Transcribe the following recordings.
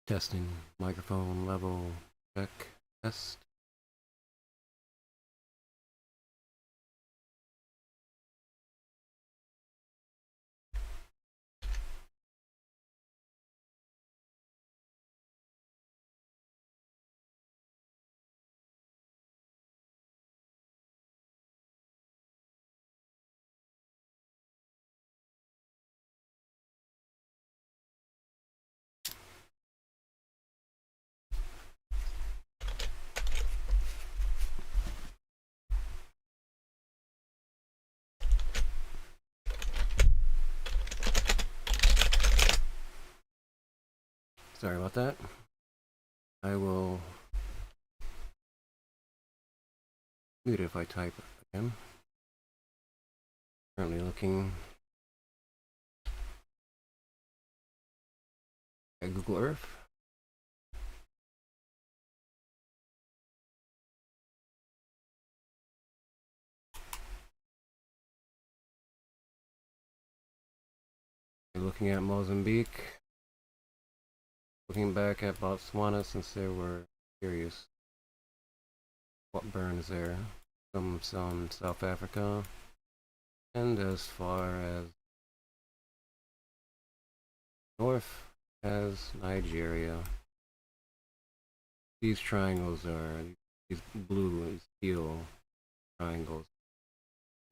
Testing microphone level check test. Sorry about that. I will mute it if I type again. Currently looking at Google Earth. Looking at Mozambique. Looking back at Botswana since there were curious what burns there. Some South Africa. And as far as north as Nigeria. These triangles are these blue and steel triangles.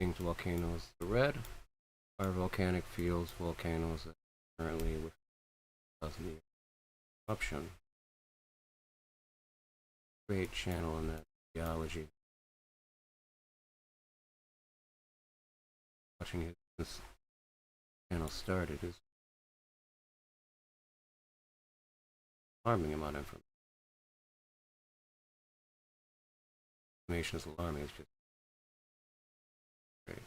These volcanoes. The red are volcanic fields, volcanoes that are currently with the eruption. Great channel in that geology. Watching this channel started is alarming amount of information. Is alarming. It's just great.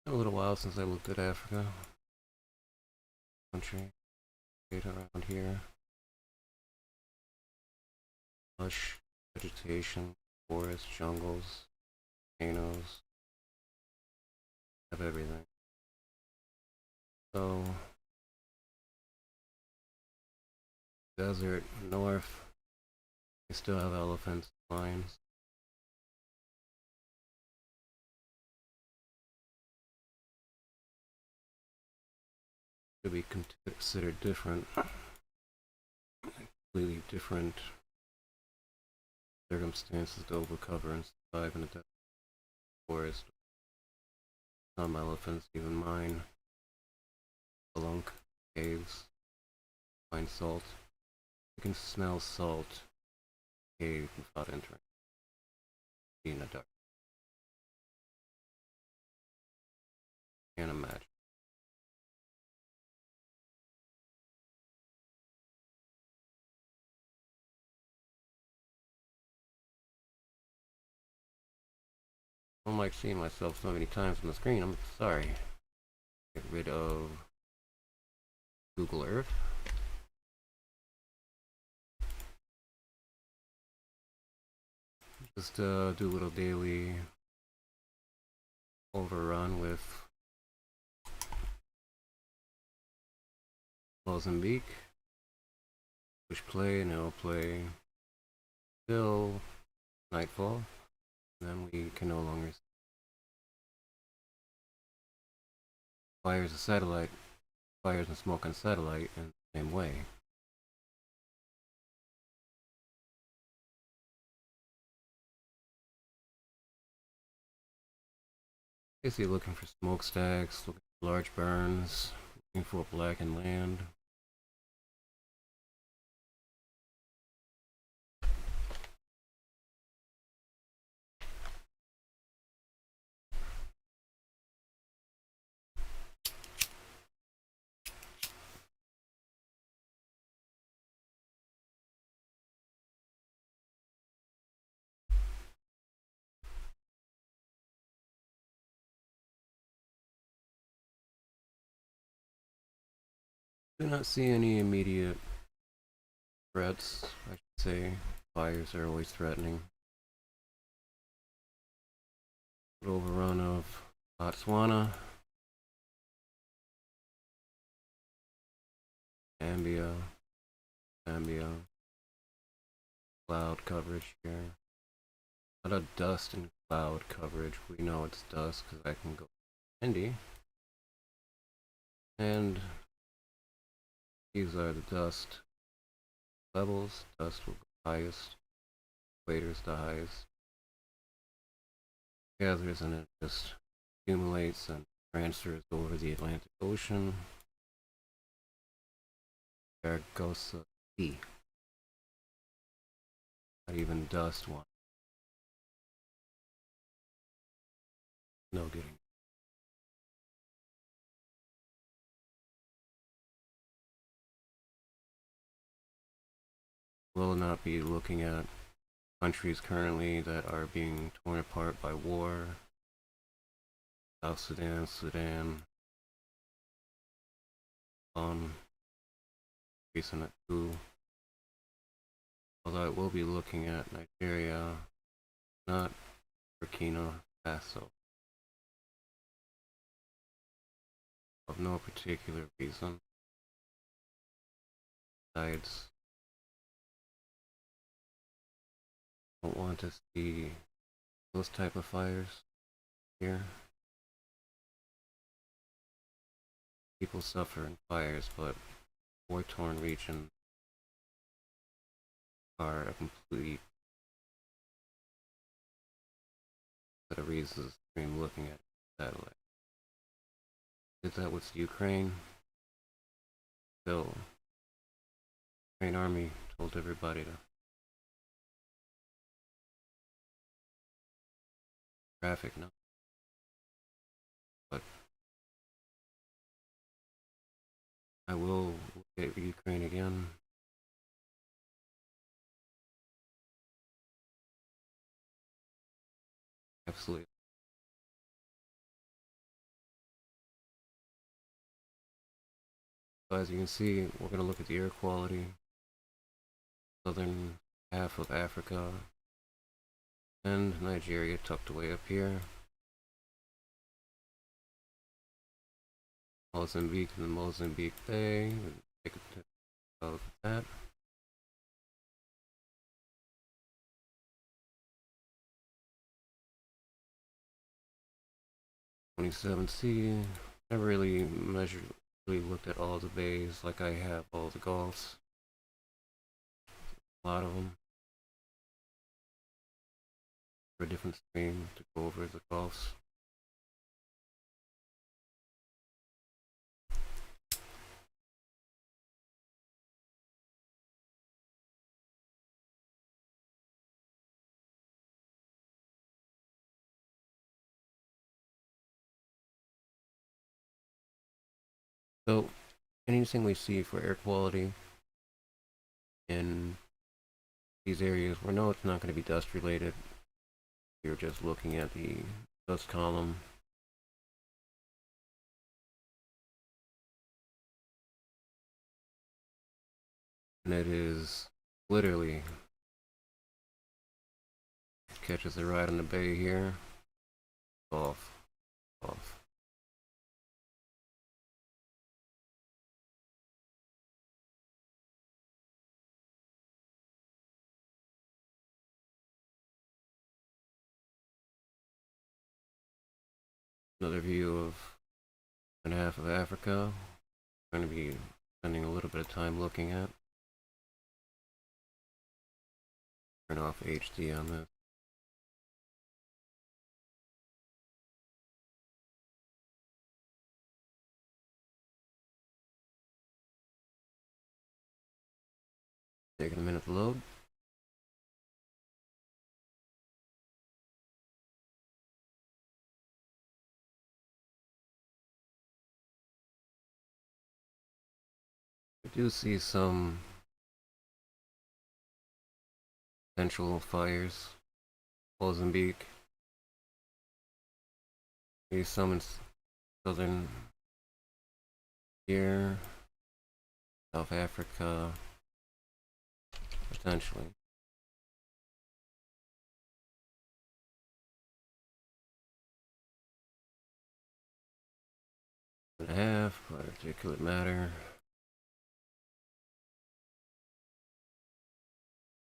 A little while since I looked at Africa. Country. Right around here. Lush vegetation, forests, jungles, volcanoes. Have everything. So, desert north. They still have elephants, lions. To be considered different, completely different circumstances to overcover and survive in a desert forest. Some elephants, even mine, spelunk caves, find salt. You can smell salt cave without entering. In a dark. Can't imagine. I don't like seeing myself so many times on the screen. I'm sorry. Get rid of Google Earth. Just do a little daily overrun with Mozambique. Push play and it'll play till nightfall. And then we can no longer fires a satellite, fires and smoke on satellite in the same way. Basically looking for smokestacks, looking for large burns, looking for blackened land. Do not see any immediate threats, I should say. Fires are always threatening. Overrun of Botswana, Zambia, cloud coverage here. A lot of dust and cloud coverage. We know it's dust because I can go windy. And these are the dust levels. Dust will go highest. Equator's the highest. Gathers and it just accumulates and transfers over the Atlantic Ocean. There goes the sea. Not even dust one. No getting. We'll not be looking at countries currently that are being torn apart by war. South Sudan, Sudan, recent coup. Although I will be looking at Nigeria, not Burkina Faso. Of no particular reason. Besides, I don't want to see those type of fires here. People suffer in fires, but war-torn regions are a complete set of reasons I'm looking at satellite. Did that with Ukraine. Still, Ukraine army told everybody to traffic now. But I will look at Ukraine again. Absolutely. So as you can see, we're going to look at the air quality. Southern half of Africa and Nigeria tucked away up here. Mozambique and the Mozambique Bay. Take a look at that. .27C. Never really looked at all the bays like I have all the gulfs. A lot of them. For a different stream to go over the gulfs. So anything we see for air quality in these areas, we know it's not going to be dust related. You're just looking at the dust column. And it is literally catches it right on the bay here. Off. Another view of one half of Africa. I'm going to be spending a little bit of time looking at. Turn off HD on this. Taking a minute to load. I do see some potential fires. Mozambique. Maybe some in southern here. South Africa, potentially. And a half, particulate matter.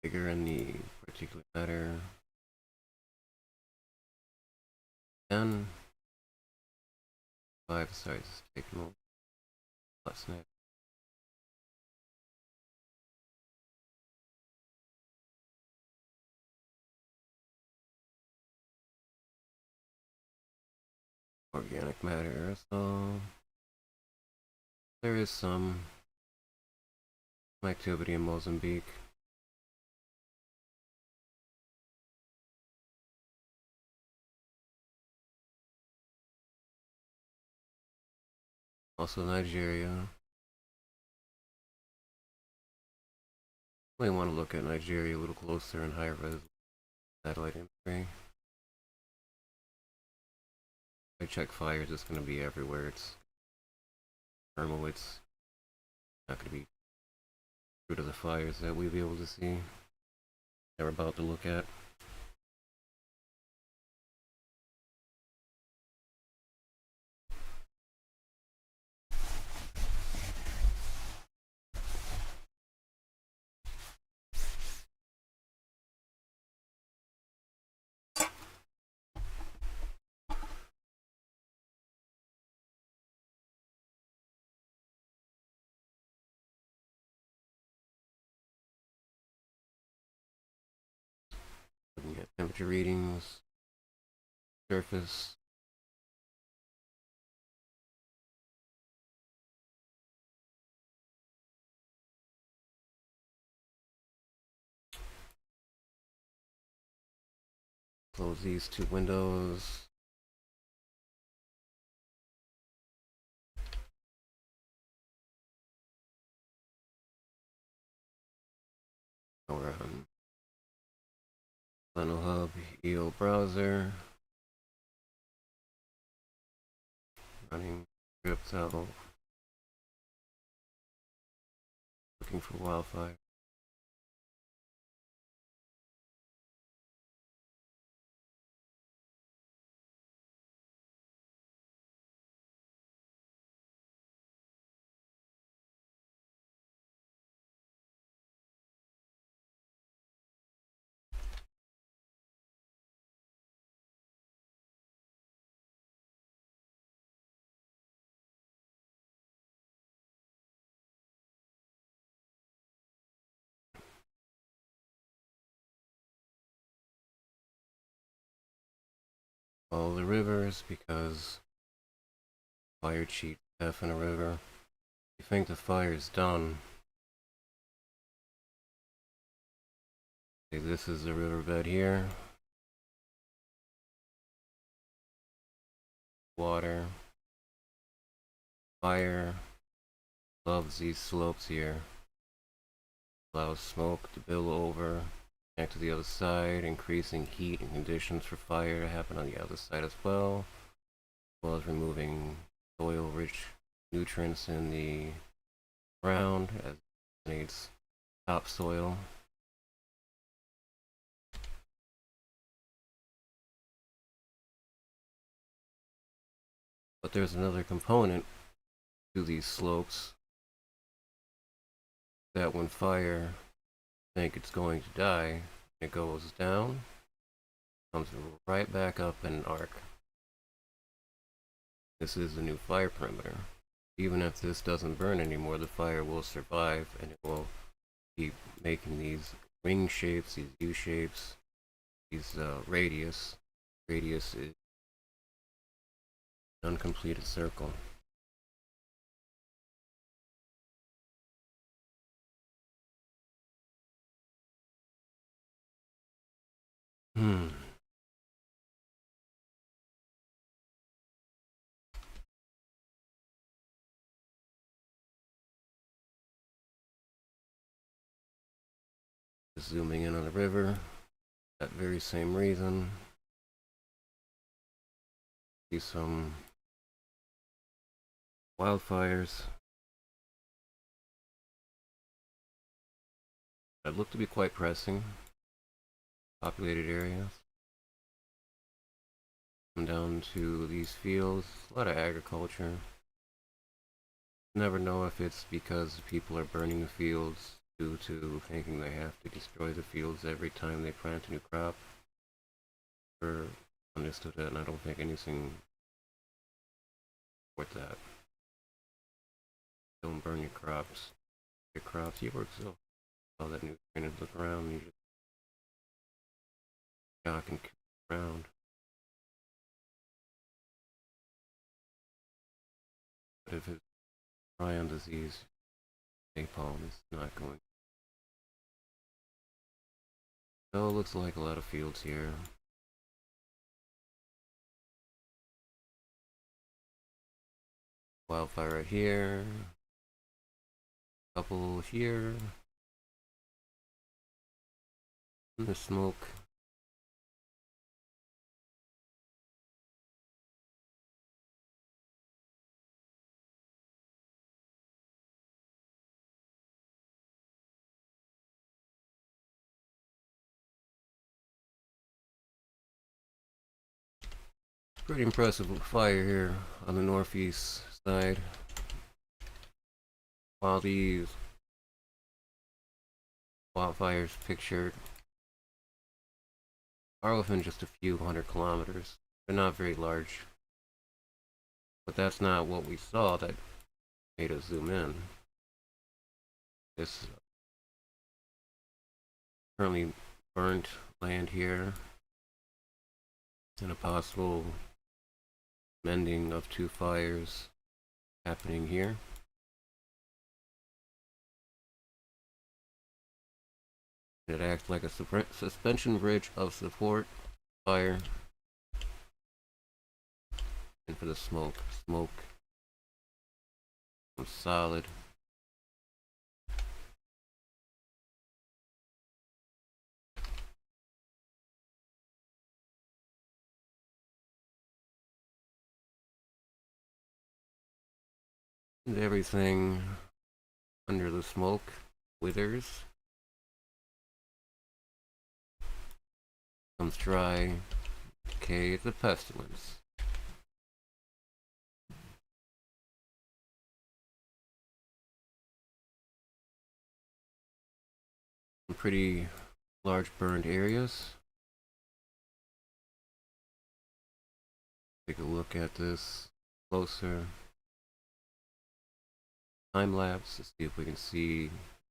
Bigger in the particulate matter. 10. 5, sorry, this is taking a little less now. Organic matter, so there is some activity in Mozambique. Also Nigeria. I want to look at Nigeria a little closer and higher res satellite imagery. I check fires, it's going to be everywhere. It's thermal, it's not going to be true to the fires that we'll be able to see. That we're about to look at. Looking at temperature readings, surface. Close these two windows. Now we're on Final Hub EO browser. Running scripts out. Looking for wildfire. Follow the rivers because fire cheat F in a river. You think the fire's done. Okay, this is the riverbed here. Water. Fire loves these slopes here. Allows smoke to bill over, connect to the other side, increasing heat and conditions for fire to happen on the other side as well as removing soil-rich nutrients in the ground as it needs topsoil. But there's another component to these slopes that when fire think it's going to die, it goes down, comes right back up in an arc. This is the new fire perimeter. Even if this doesn't burn anymore, the fire will survive and it will keep making these ring shapes, these U shapes, these radius. Radius is an uncompleted circle. Just zooming in on the river, that very same reason. See some wildfires. that look to be quite pressing. Populated areas. Come down to these fields, a lot of agriculture. Never know if it's because people are burning the fields due to thinking they have to destroy the fields every time they plant a new crop. Or understood that, and I don't think anything with that. Don't burn your crops. Your crops, you work so all that nutrients look around, you just shock and kill around. But if it's prion disease, napalm is not going. So it looks like a lot of fields here. Wildfire right here. Couple here. And the smoke. Pretty impressive fire here on the northeast side. While these wildfires pictured are within just a few 100 kilometers. They're not very large. But that's not what we saw that made us zoom in. This currently burnt land here and a possible mending of two fires happening here. It acts like a suspension bridge of support fire. And for the smoke solid. And everything under the smoke withers, becomes dry, decay. It's a pestilence. Some pretty large burned areas. Take a look at this closer. Time lapse to see if we can see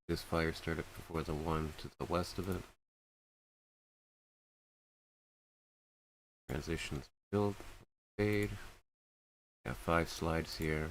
this fire started before the one to the west of it. Transitions build, fade. Got 5 slides here.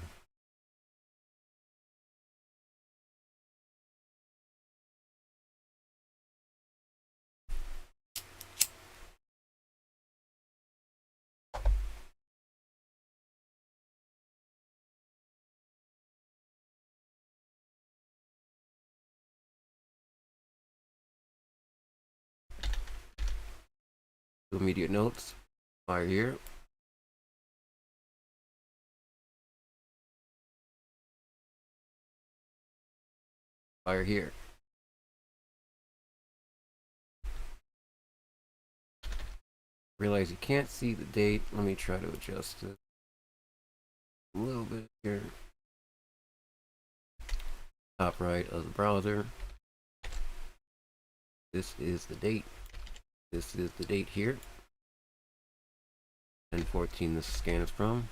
Immediate notes. Fire here. Fire here. Realize you can't see the date. Let me try to adjust it a little bit here. Top right of the browser. This is the date. This is the date here. 10/14 this scan is from.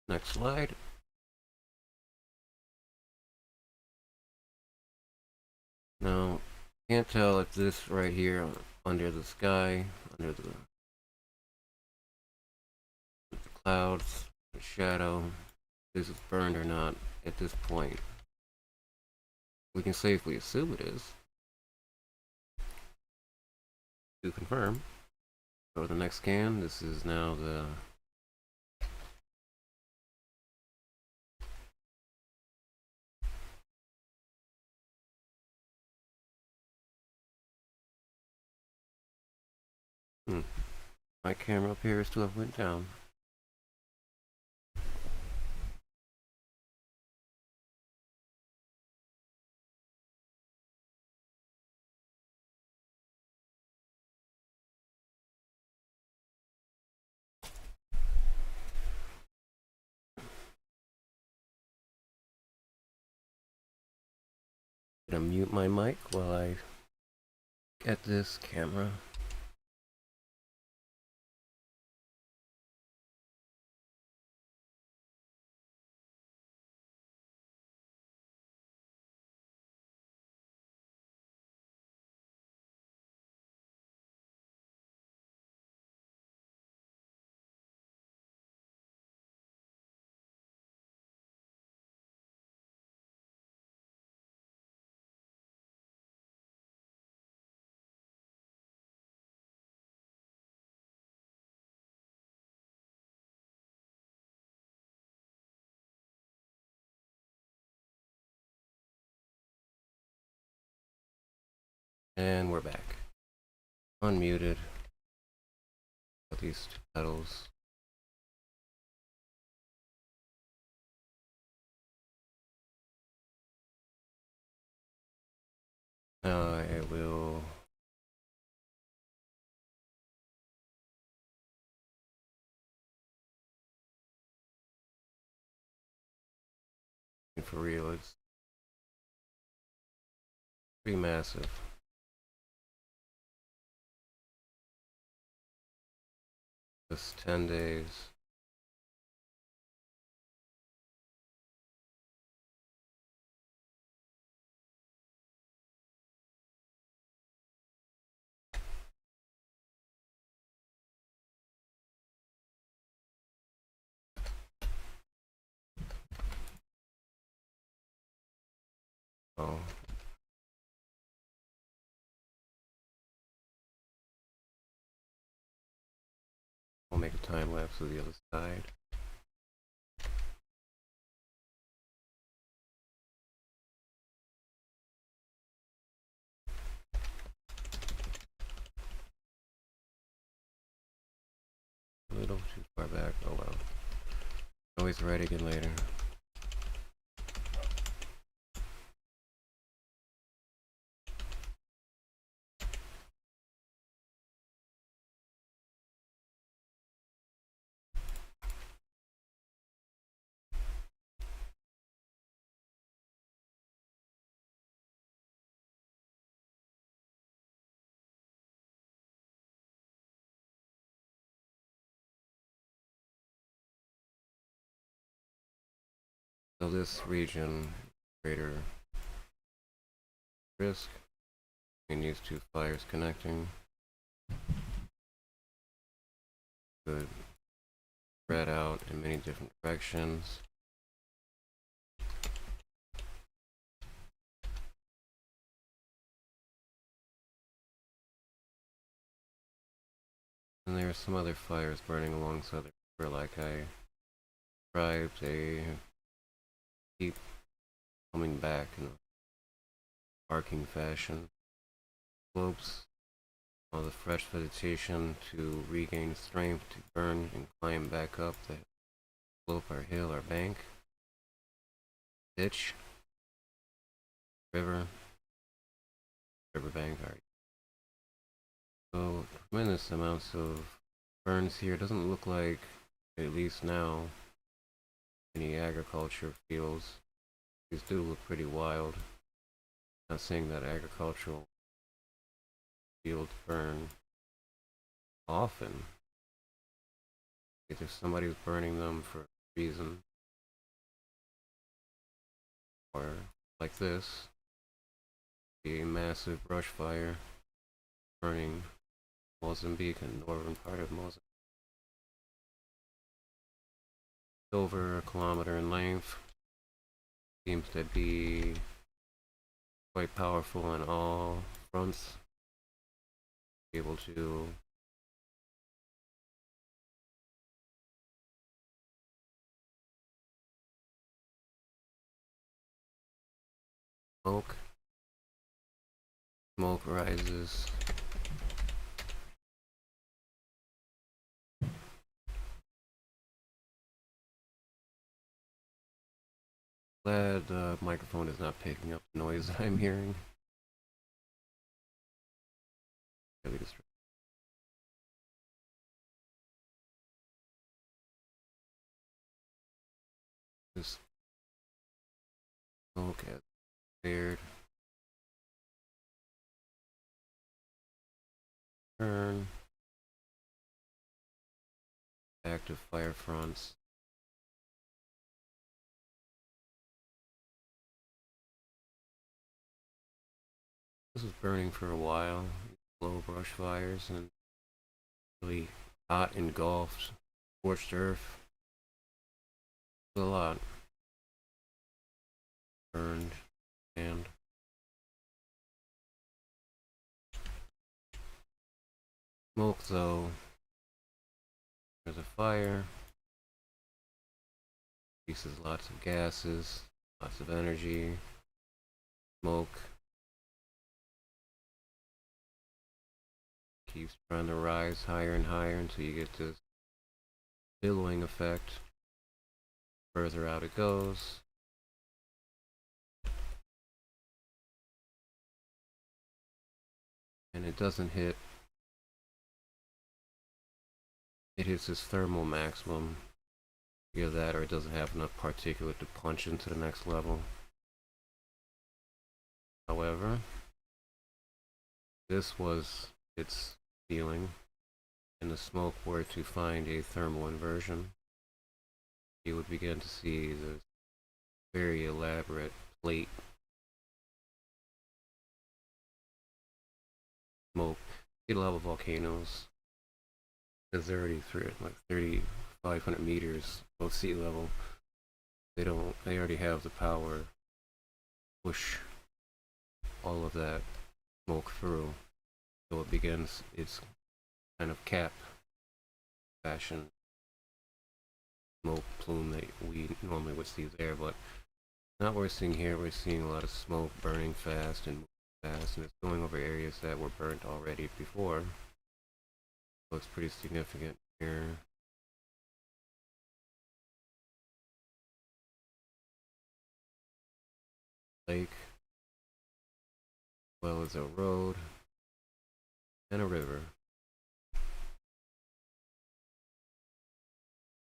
Next slide. Now, can't tell if this right here under the sky, under the clouds, the shadow, this is burned or not at this point. We can safely assume it is. To confirm, Go to the next scan. This is now the my camera appears to have went down. I'm gonna mute my mic while I get this camera. And we're back. Unmuted. Got these two pedals. Now I will for real. It's pretty massive. Just 10 days. Oh. I'll make a time lapse of the other side. A little too far back. Oh well. Always right again later. So this region, greater risk in these two fires connecting. Could spread out in many different directions. And there are some other fires burning alongside the river, like I described. They keep coming back in a arcing fashion. Slopes all the fresh vegetation to regain strength to burn and climb back up the slope or hill or bank, ditch, river, riverbank. So tremendous amounts of burns here. Doesn't look like, at least now, any agriculture fields. These do look pretty wild. Not saying that agricultural fields burn often. If somebody's burning them for a reason, or like this, a massive brush fire burning Mozambique and northern part of Mozambique. Over a kilometer in length. Seems to be quite powerful on all fronts. Able to smoke. Smoke rises. Glad the microphone is not picking up the noise that I'm hearing. Really distracting. Just smoke as cleared. Turn. Active fire fronts. This was burning for a while. Low brush fires and really hot, engulfed, scorched earth. A lot burned and smoke though. There's a fire. Releases lots of gases, lots of energy. Smoke keeps trying to rise higher and higher until you get this billowing effect. Further out it goes. And it doesn't hit. It hits its thermal maximum. Either that or it doesn't have enough particulate to punch into the next level. However, this was its ceiling, and the smoke were to find a thermal inversion, you would begin to see this very elaborate plate smoke. Sea level volcanoes is already through like 3,500 meters above sea level. They already have the power to push all of that smoke through. So it begins its kind of cap fashion smoke plume that we normally would see there, but not what we're seeing here. We're seeing a lot of smoke burning fast and fast, and it's going over areas that were burnt already before. Looks pretty significant here. Lake, as well as a road and a river.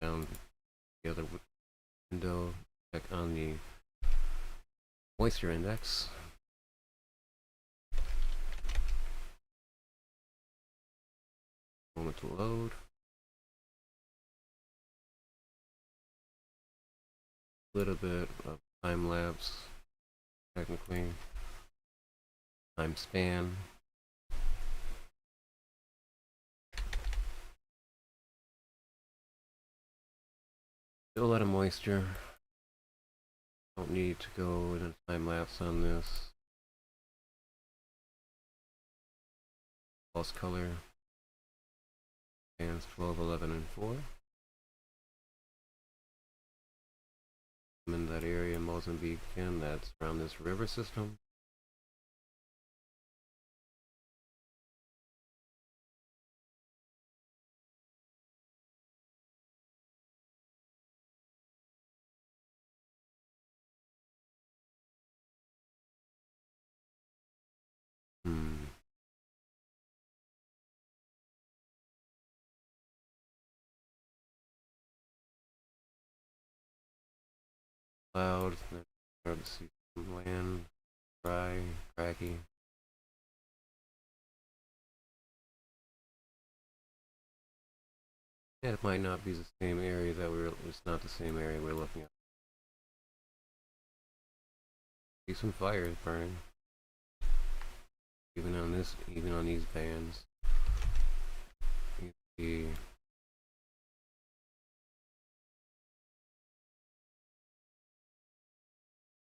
Down the other window, check on the moisture index. Moment to load. A little bit of time lapse, technically. Time span. Still a lot of moisture. Don't need to go in a time lapse on this. False color. Bands 12, 11, and 4. I'm in that area in Mozambique, and that's around this river system. Clouds, then start to see some land, dry, craggy. Yeah, it might not be the same area it's not the same area we're looking at. See some fires burning. Even on these bands. You see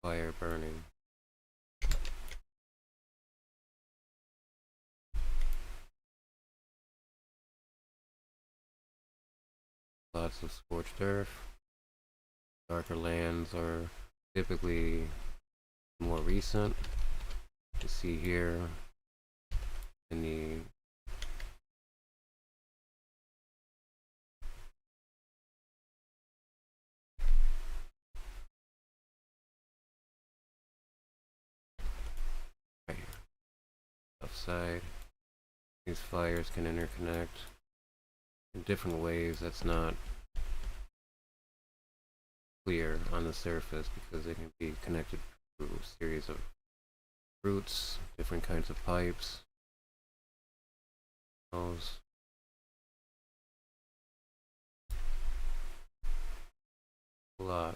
fire burning. Lots of scorched earth. Darker lands are typically more recent. You see here in the right here, left side, these fires can interconnect in different ways. That's not clear on the surface because they can be connected through a series of roots, different kinds of pipes. Those a lot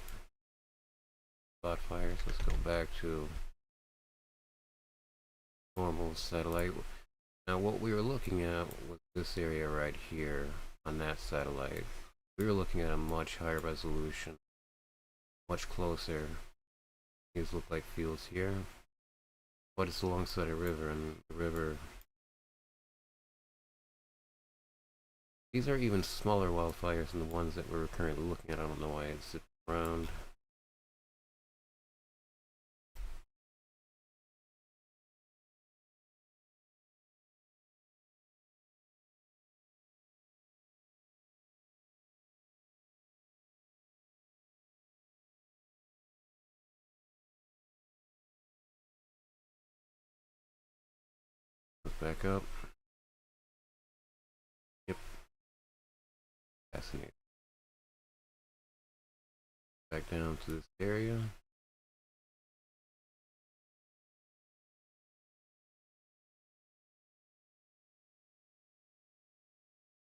fires. Let's go back to normal satellite. Now what we were looking at was this area right here on that satellite. We were looking at a much higher resolution, much closer. These look like fields here, but it's alongside a river, and the river. These are even smaller wildfires than the ones that we're currently looking at. I don't know why it's zipping around. Let's back up. Yep, fascinating. Back down to this area.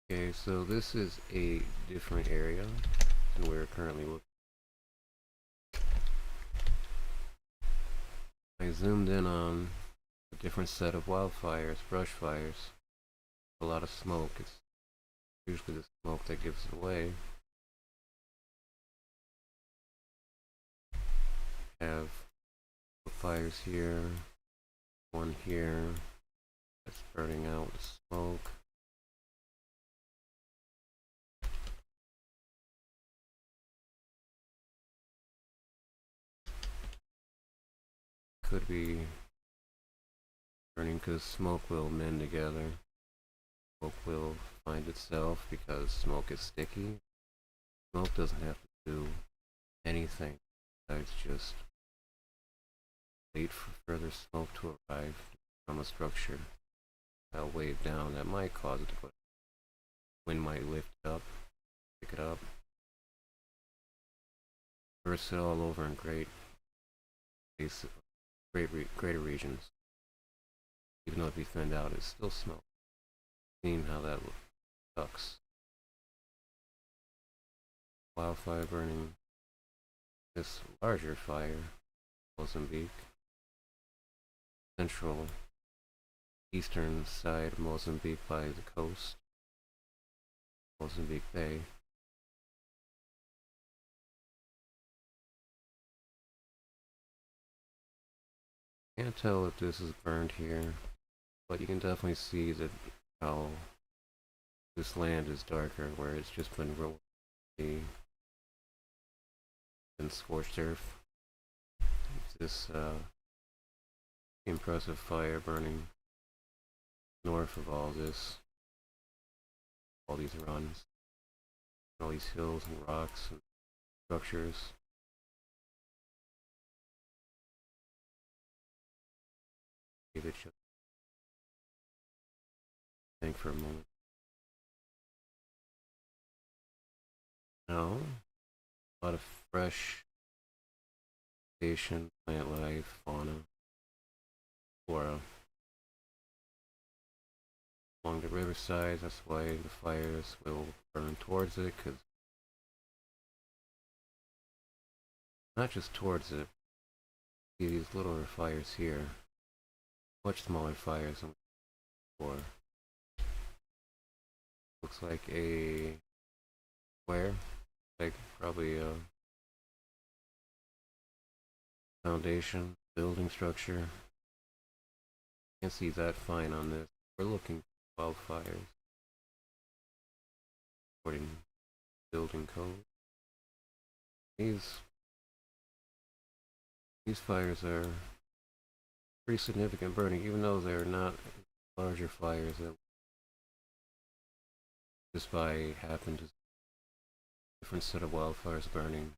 Okay, so this is a different area than we're currently looking. I zoomed in on a different set of wildfires, brush fires. A lot of smoke. It's usually the smoke that gives it away. Have fires here, one here that's burning out with smoke. Could be burning because smoke will mend together. Smoke will find itself because smoke is sticky. Smoke doesn't have to do anything besides just wait for further smoke to arrive from a structure. That'll weigh it down. That might cause it to put. Wind might lift it up, pick it up, burst it all over in greater regions. Even though it'd be thinned out, it's still smoke. Seeing how that sucks. Wildfire burning this larger fire, Mozambique, central eastern side of Mozambique by the coast, Mozambique Bay. Can't tell if this is burned here, but you can definitely see that how this land is darker, where it's just been rolled and scorched earth. This impressive fire burning north of all this, all these runs, all these hills and rocks and structures. Give it just think for a moment. No, a lot of fresh vegetation, plant life, fauna, flora. Along the riverside, that's why the fires will burn towards it, because not just towards it. See these littler fires here, much smaller fires than before. Looks like a square, like probably a foundation, building structure. Can't see that fine on this. We're looking for wildfires according to building code. These fires are pretty significant burning, even though they're not larger fires that just by happened to different set of wildfires burning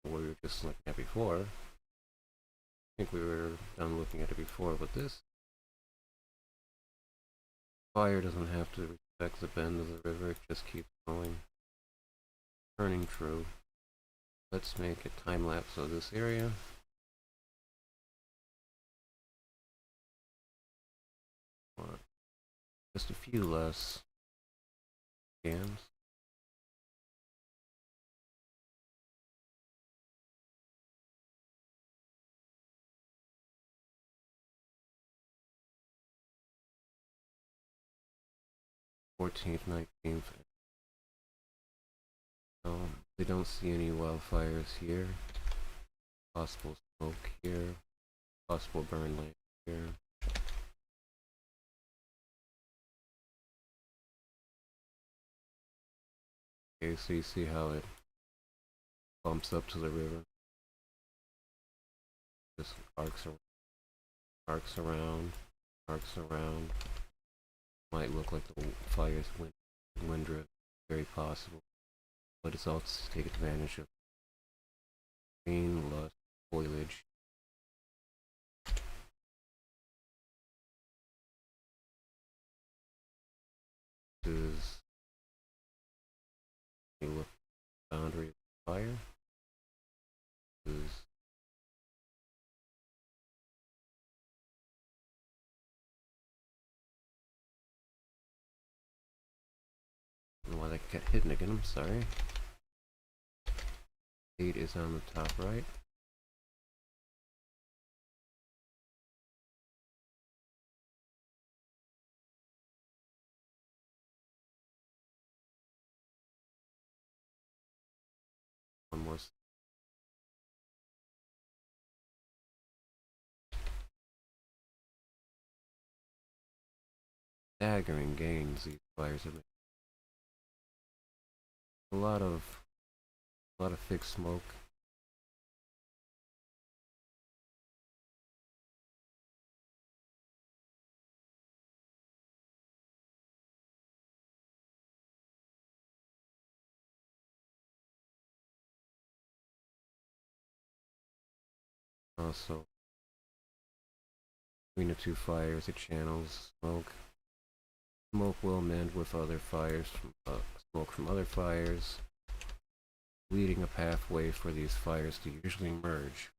what we were just looking at before. I think we were done looking at it before, but this fire doesn't have to respect the bend of the river, it just keeps going, burning true. Let's make a time lapse of this area. Just a few less scans. Fourteenth, 19th. They don't see any wildfires here. Possible smoke here. Possible burn land here. Okay, so you see how it bumps up to the river. Just arcs around, arcs around, arcs around. Might look like the fire's wind drift. Very possible. But it's also to take advantage of green, lush foliage. This is a look at the boundary of the fire. This is I don't know why that got hidden again, I'm sorry. Date is on the top right. One more. Staggering gains these fires have made. A lot of thick smoke. Also, between the two fires, it channels smoke. Smoke will mend with other fires, smoke from other fires, leading a pathway for these fires to usually merge.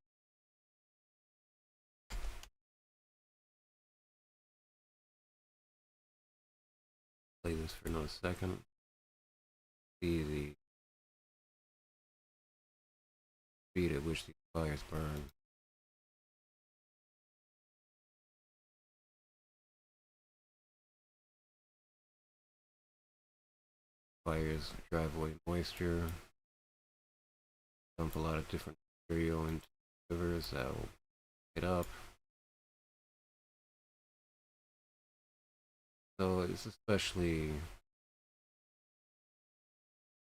Play this for another second. See the speed at which these fires burn. Fires drive away moisture, dump a lot of different material into rivers that will get up. So it's especially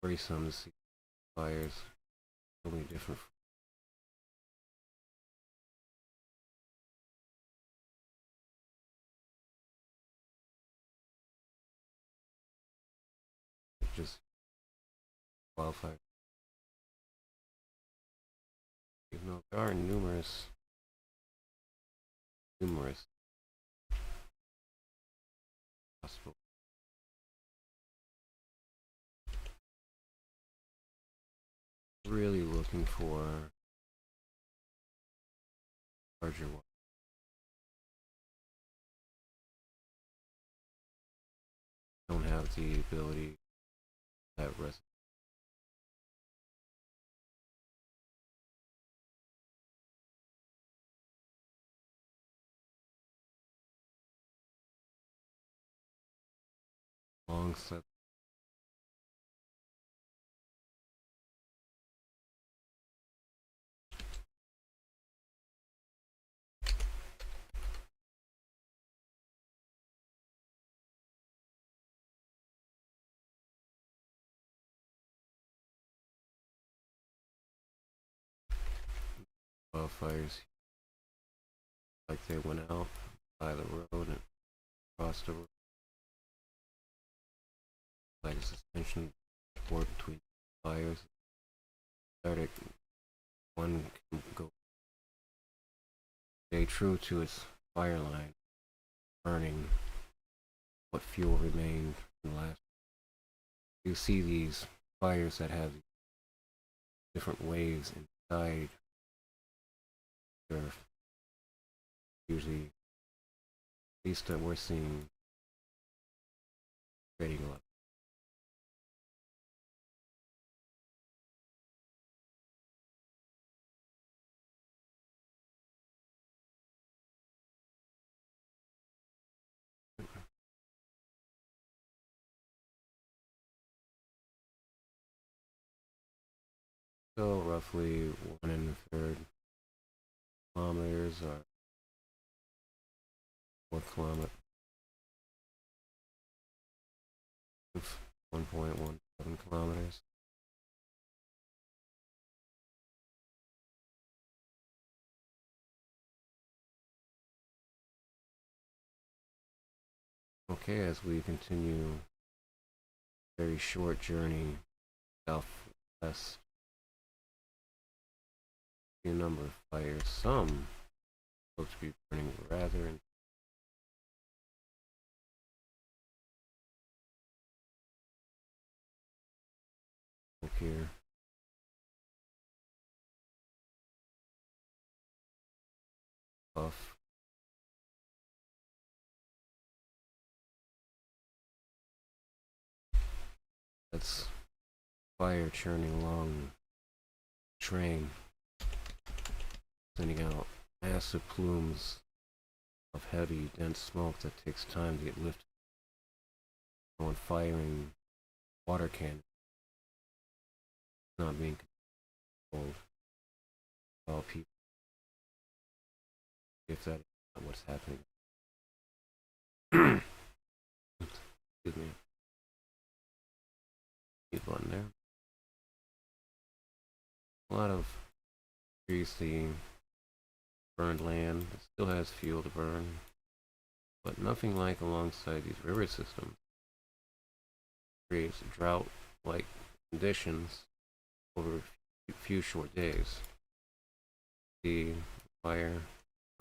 worrisome to see fires totally different. Just wildfire. Even though there are numerous possible. Really looking for larger ones. Don't have the ability that rest. Long set. Wildfires like they went out by the road and crossed the road. Like a suspension board between fires. Started one can go stay true to its fire line, burning what fuel remained from the last. You see these fires that have different waves inside. They're usually, at least that we're seeing, creating a lot. So roughly 1 1/3 kilometers or 4 kilometers, 1.17 kilometers. Okay, as we continue very short journey southwest, a number of fires, some supposed to be burning rather in here. Off. That's fire churning along the train, sending out massive plumes of heavy, dense smoke that takes time to get lifted. Someone firing water cannons, not being controlled. All people, if that is not what's happening. Excuse me. Mute button there. A lot of previously burned land. It still has fuel to burn, but nothing like alongside these river systems. It creates drought-like conditions over a few short days. The fire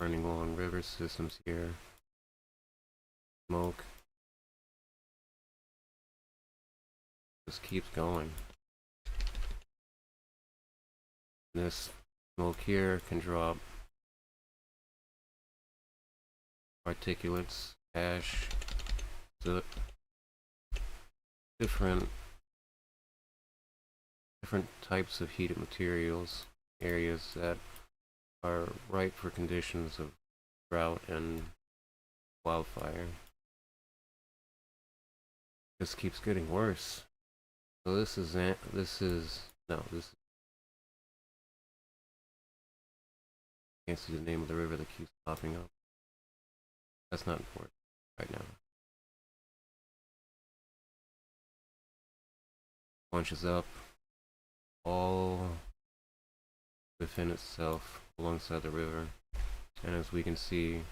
burning along river systems here. Smoke just keeps going. This smoke here can drop particulates, ash, soot, different types of heated materials, areas that are ripe for conditions of drought and wildfire. Just keeps getting worse. So this is can't see the name of the river that keeps popping up. That's not important right now. Bunches up all within itself alongside the river, and as we can see, it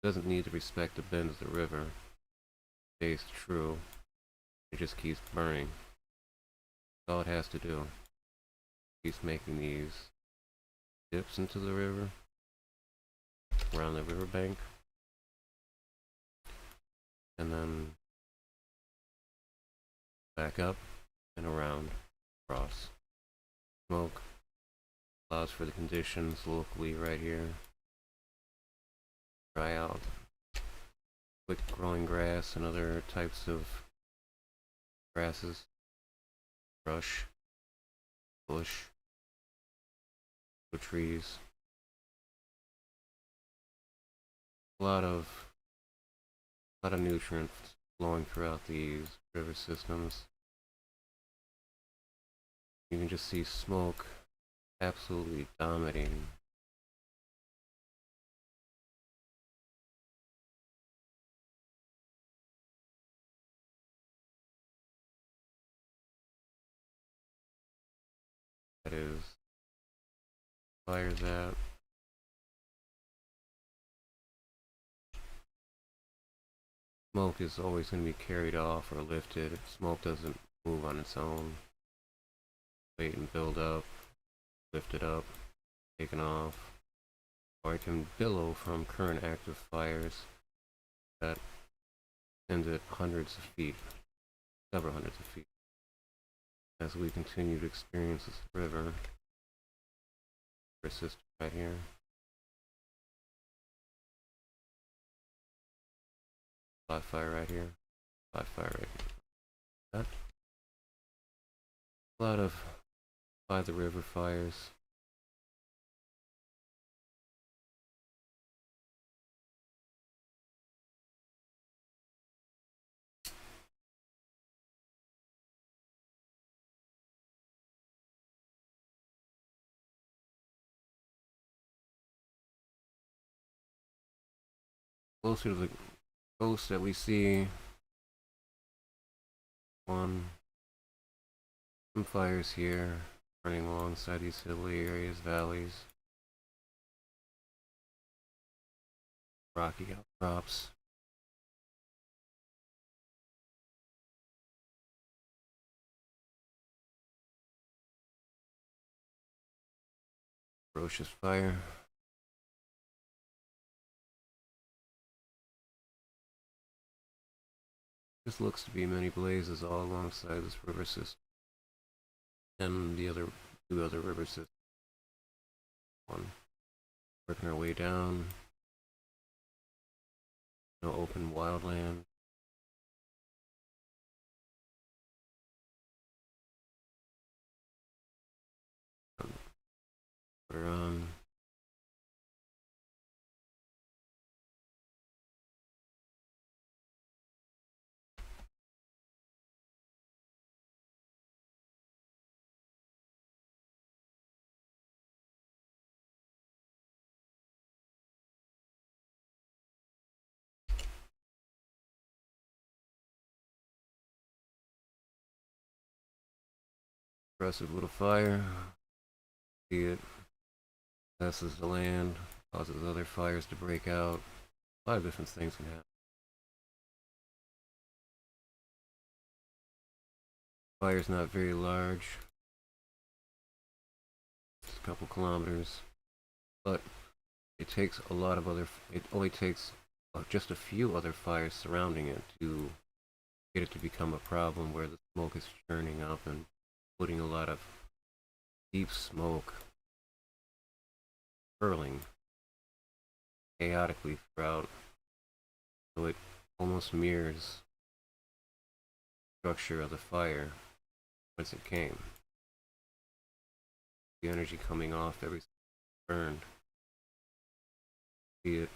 doesn't need to respect the bend of the river. It stays true. It just keeps burning. That's all it has to do. It keeps making these dips into the river, around the riverbank, and then back up and around, across. Smoke allows for the conditions locally right here. Dry out quick growing grass and other types of grasses, brush, bush, trees. A lot of nutrients flowing throughout these river systems. You can just see smoke absolutely dominating. That is fires at smoke is always going to be carried off or lifted. Smoke doesn't move on its own. Wait and build up, lift it up, taken off. Or it can billow from current active fires that extend it hundreds of feet, several hundreds of feet. As we continue to experience this river system right here. Live fire right here. Live fire right here. That. A lot of by the river fires. Closer to the coast that we see some fires here running alongside these hilly areas, valleys, rocky outcrops. Ferocious fire. This looks to be many blazes all alongside this river system and the other two other river systems. One. Working our way down. No open wildland. We're on. Aggressive little fire. See it. Passes the land. Causes other fires to break out. A lot of different things can happen. Fire's not very large. Just a couple kilometers. But it takes a lot of other. It only takes just a few other fires surrounding it to get it to become a problem where the smoke is churning up and putting a lot of deep smoke hurling chaotically throughout, so it almost mirrors the structure of the fire once it came. The energy coming off every burned. See it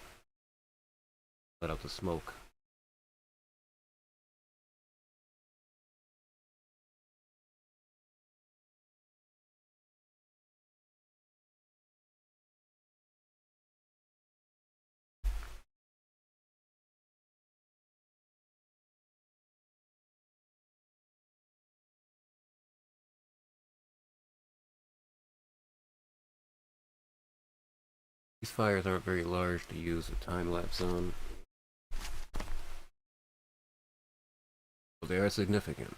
let out the smoke. These fires aren't very large to use a time lapse on, but they are significant.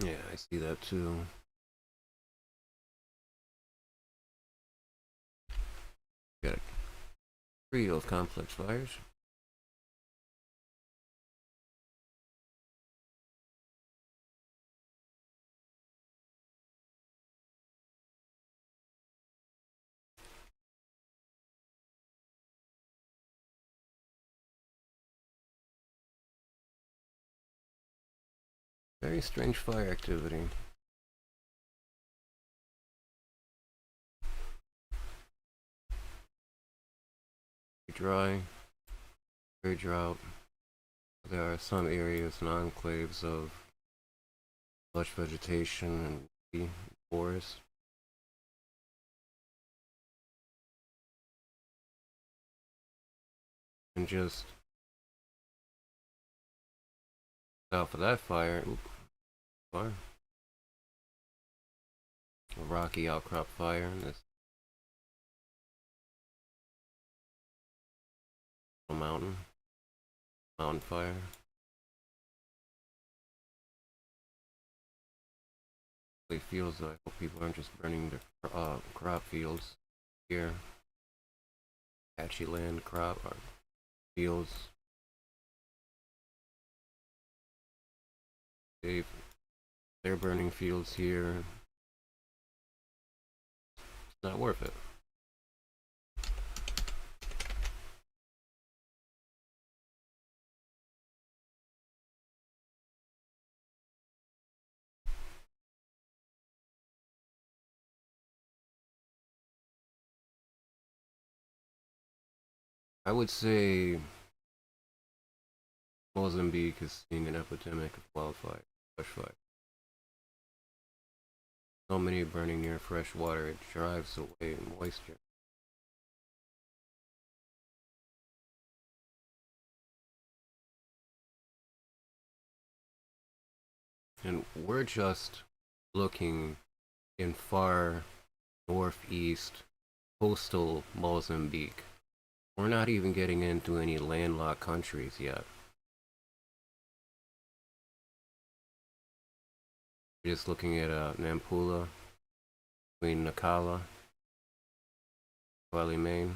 Yeah, I see that too. Got a trio of complex fires. Very strange fire activity. Dry, very drought. There are some areas and enclaves of lush vegetation and forest. And just south of that fire, far. A rocky outcrop fire in this mountain fire. It feels like people aren't just burning their crop fields here. Patchy land crop or fields. They're burning fields here. It's not worth it. I would say Mozambique is seeing an epidemic of wildfire, bushfire. So many burning near fresh water, it drives away moisture. And we're just looking in far northeast coastal Mozambique. We're not even getting into any landlocked countries yet. We're just looking at Nampula, between Nacala, Maine.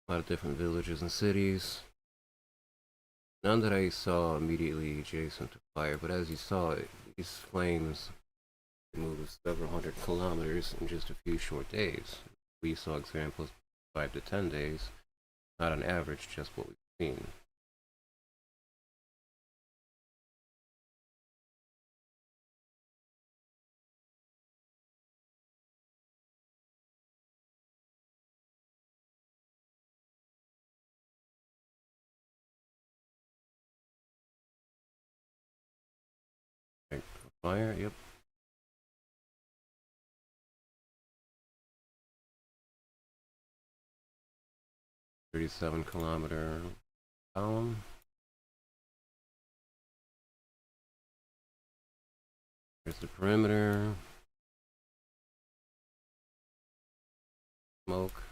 A lot of different villages and cities. None that I saw immediately adjacent to fire, but as you saw, these flames moved several hundred kilometers in just a few short days. We saw examples 5 to 10 days, not on average just what we've seen. Right, fire, yep. 37-kilometer column. Here's the perimeter. Smoke.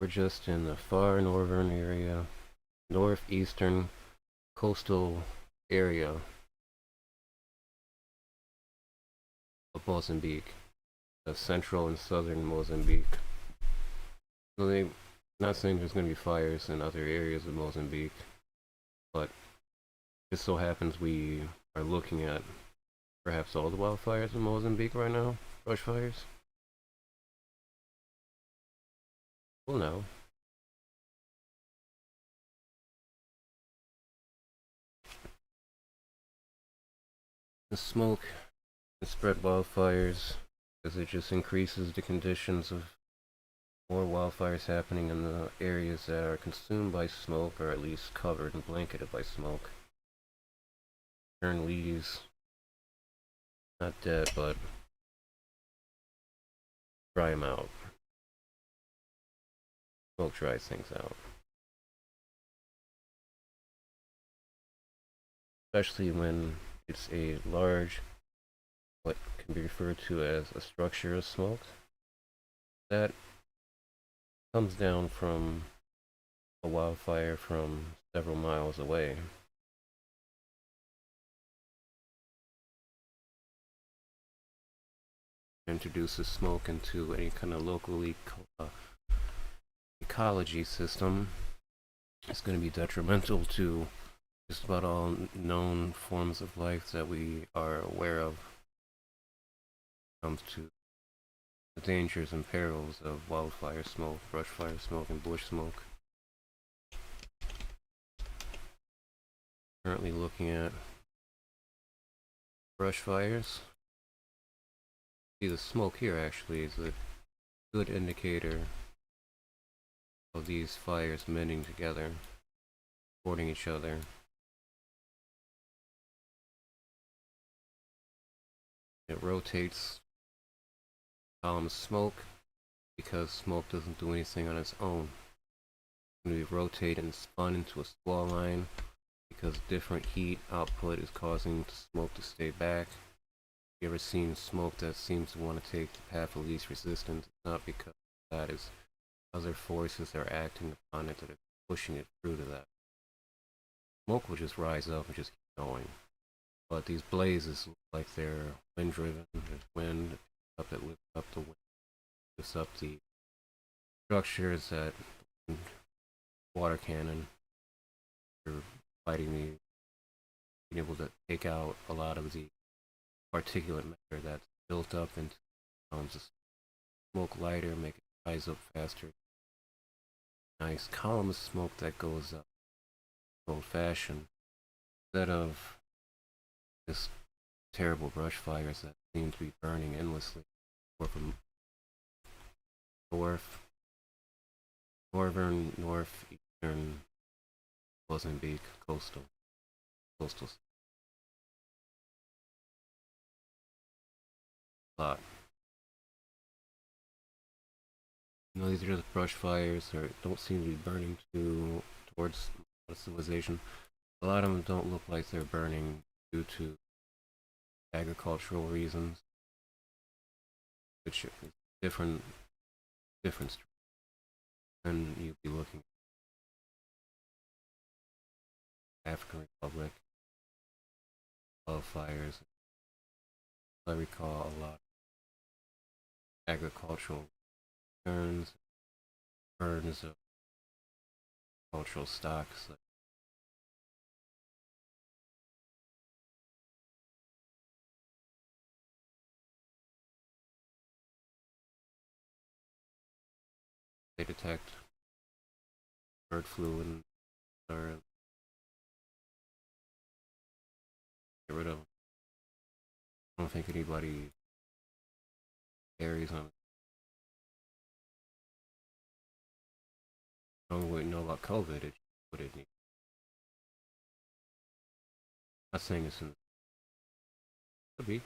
We're just in the far northern area, northeastern coastal area of Mozambique, the central and southern Mozambique. So they're not saying there's going to be fires in other areas of Mozambique, but it just so happens we are looking at perhaps all the wildfires in Mozambique right now, brush fires. We'll know. The smoke can spread wildfires because it just increases the conditions of more wildfires happening in the areas that are consumed by smoke or at least covered and blanketed by smoke. Turn leaves, not dead, but dry them out. Smoke dries things out. Especially when it's a large, what can be referred to as a structure of smoke that comes down from a wildfire from several miles away. Introduces smoke into any kind of local ecology system. It's going to be detrimental to just about all known forms of life that we are aware of. When it comes to the dangers and perils of wildfire smoke, brush fire smoke, and bush smoke. Currently looking at brush fires. See, the smoke here actually is a good indicator of these fires mending together, supporting each other. It rotates column of smoke because smoke doesn't do anything on its own. When we rotate and spun into a squall line because different heat output is causing the smoke to stay back. You ever seen smoke that seems to want to take the path of least resistance? It's not because that is other forces that are acting upon it that are pushing it through to that. Smoke will just rise up and just keep going. But these blazes look like they're wind driven. There's wind up that lifts up the wind, lifts up the structures that water cannon are fighting the being able to take out a lot of the particulate matter that's built up into columns of smoke lighter, make it rise up faster. Nice column of smoke that goes up old fashioned instead of just terrible brush fires that seem to be burning endlessly or from northeastern Mozambique coastal spot. You know, these are just brush fires that don't seem to be burning towards civilization. A lot of them don't look like they're burning due to agricultural reasons, which is different than you'd be looking at African Republic wildfires. I recall a lot of agricultural burns of cultural stocks. They detect bird flu and or get rid of them. I don't think anybody carries on. I don't really know about COVID. It what it needs. I'm not saying it's in could be.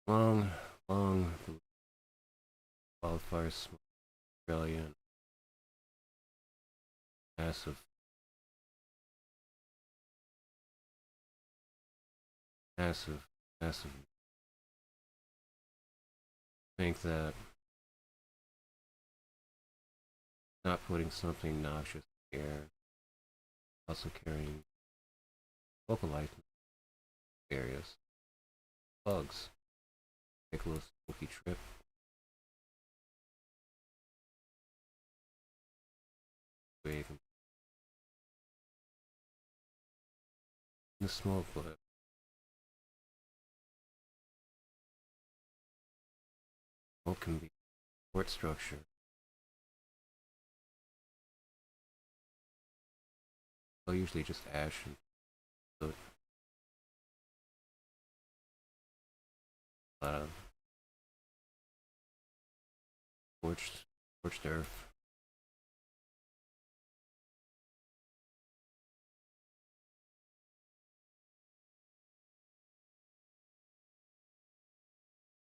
Long, long wildfires, Australia, and massive, massive, massive. I think that not putting something noxious in the air, also carrying localized areas, bugs. Take a little smoky trip. Wave and the smoke, but smoke can be support structure. So usually just ash and soot. A lot of scorched earth.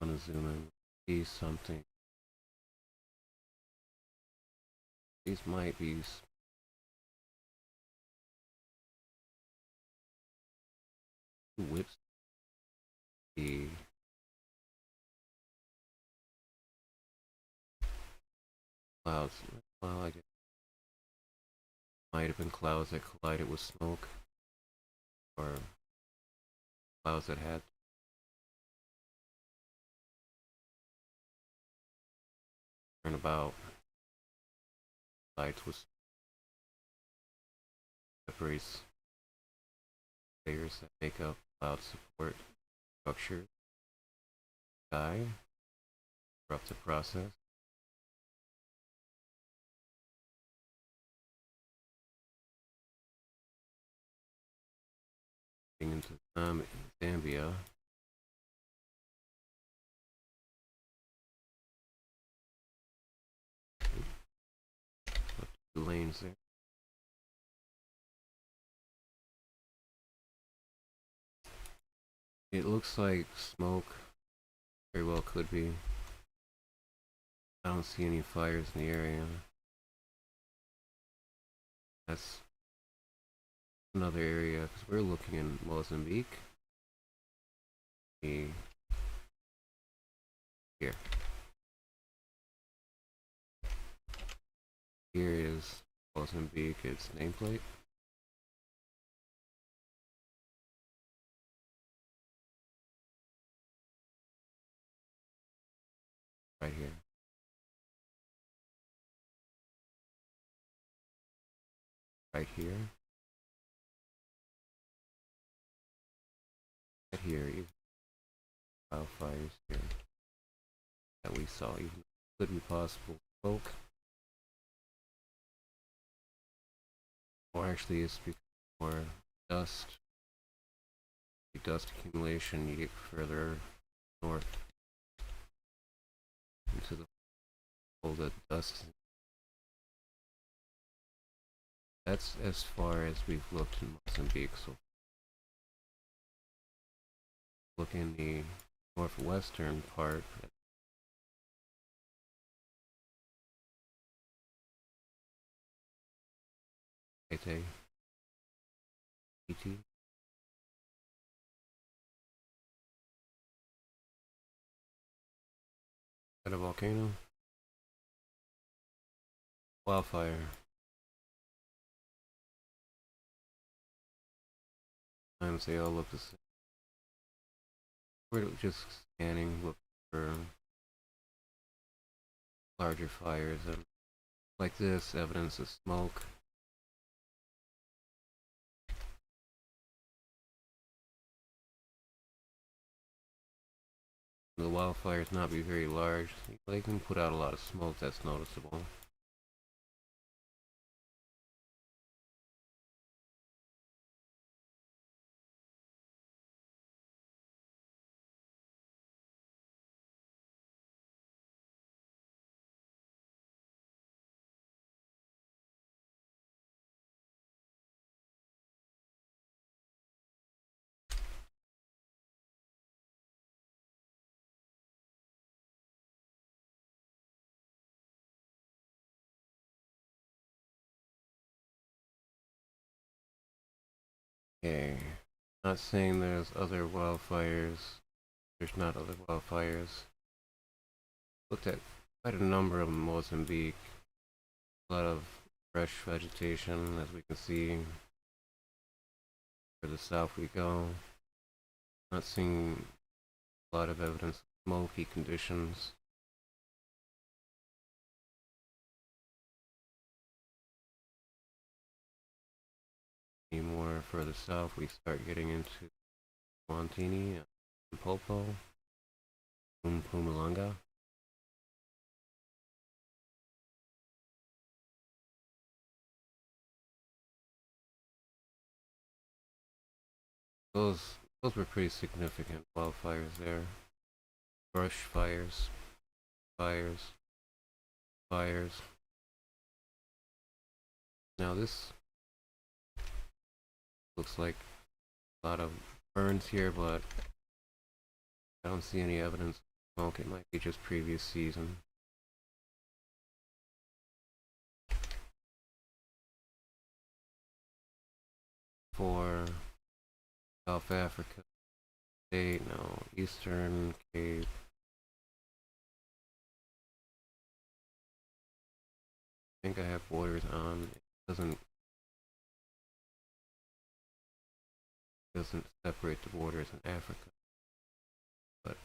I want to zoom in, see something. These might be whips. The clouds. Well, I guess might have been clouds that collided with smoke, or clouds that had turnabout lights with separates layers that make up cloud support structure. Sky, disrupt the process. into Zambia. Put the lanes there. It looks like smoke. Very well could be. I don't see any fires in the area. That's another area because we're looking in Mozambique. Here. Here is Mozambique, its nameplate. Right here. Right here. Right here, even wildfires here that we saw, even could be possible smoke. Or actually it's because more dust. Dust accumulation, you get further north into the hole that dust. That's as far as we've looked in Mozambique. So look in the northwestern part. Ete. ET. Got a volcano. Wildfire. Sometimes they all look the same. We're just scanning, look for larger fires, and like this, evidence of smoke. The wildfires not be very large. They can put out a lot of smoke that's noticeable. Okay. Not saying there's other wildfires. There's not other wildfires. Looked at quite a number of them in Mozambique. A lot of fresh vegetation, as we can see. Further south we go. Not seeing a lot of evidence of smoky conditions. Any more further south, we start getting into Montini, Popo, Mpumalanga. Those were pretty significant wildfires there. Brush fires, fires, fires. Now this looks like a lot of burns here, but I don't see any evidence of smoke. It might be just previous season. For South Africa, State, no, Eastern Cape. I think I have borders on. It doesn't separate the borders in Africa. But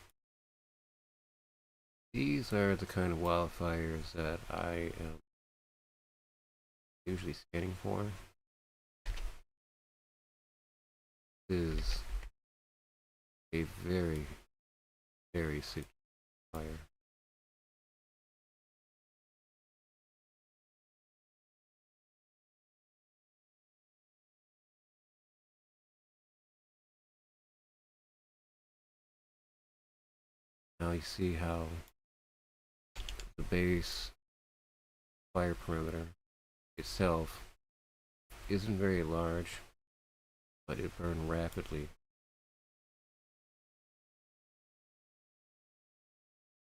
these are the kind of wildfires that I am usually scanning for. This is a very, very significant fire. Now you see how the base fire perimeter itself isn't very large, but it burned rapidly.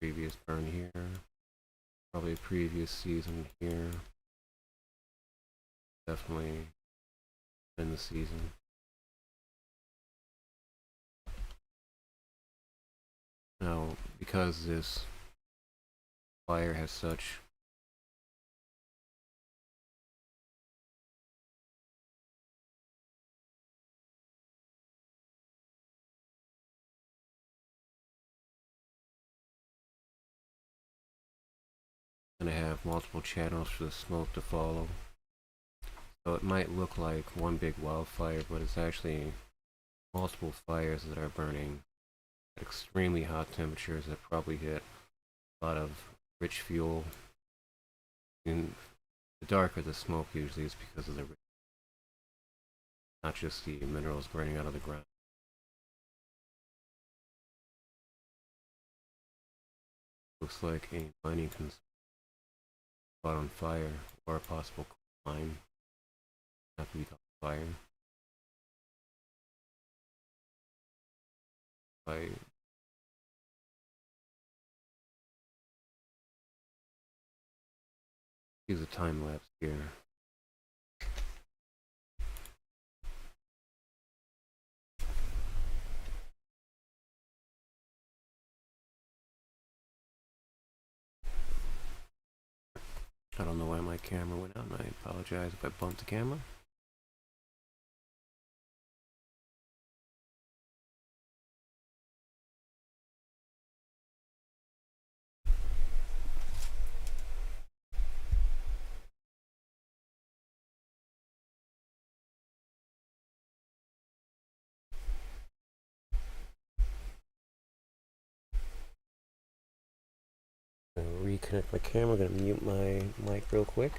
Previous burn here, probably previous season here, definitely in the season. Now, because this fire has such gonna have multiple channels for the smoke to follow. So it might look like one big wildfire, but it's actually multiple fires that are burning at extremely hot temperatures that probably hit a lot of rich fuel. And the darker the smoke usually is because of the not just the minerals burning out of the ground. Looks like a mining concern caught on fire, or a possible mine have to be caught on fire. By use a time lapse here. I don't know why my camera went out, and I apologize if I bumped the camera. I'm gonna reconnect my camera, I'm gonna mute my mic real quick.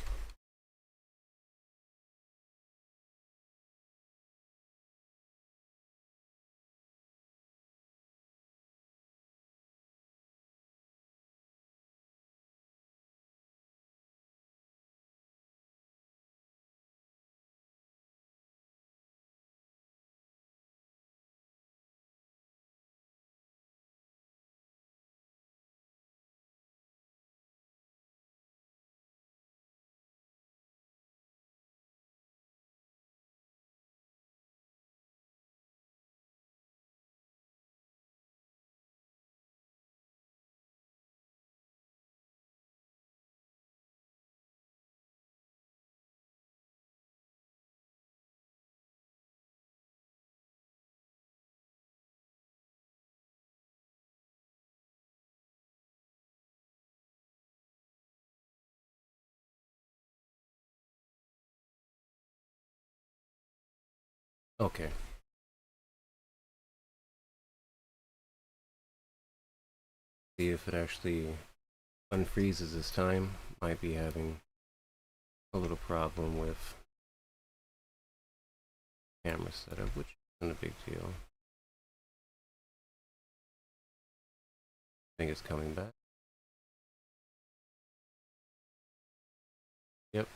Okay. See if it actually unfreezes this time. Might be having a little problem with camera setup, which isn't a big deal. I think it's coming back. Yep.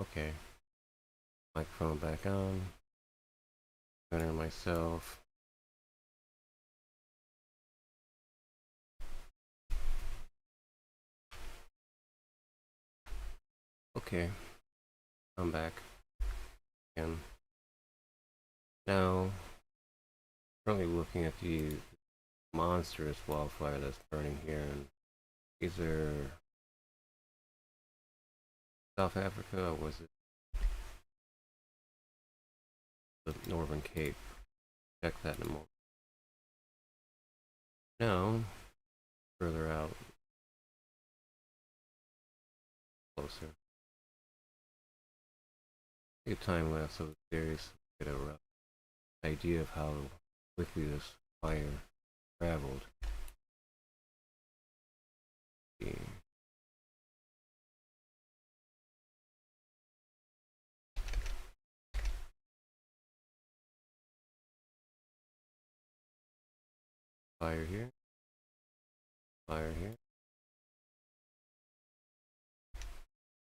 Okay. Microphone back on. Center myself. Okay. I'm back. And now, currently looking at the monstrous wildfire that's burning here, and these are South Africa, or was it the Northern Cape? Check that in a moment. Now, further out, closer. Take a time lapse of the series, get a rough idea of how quickly this fire traveled. Fire here. Fire here.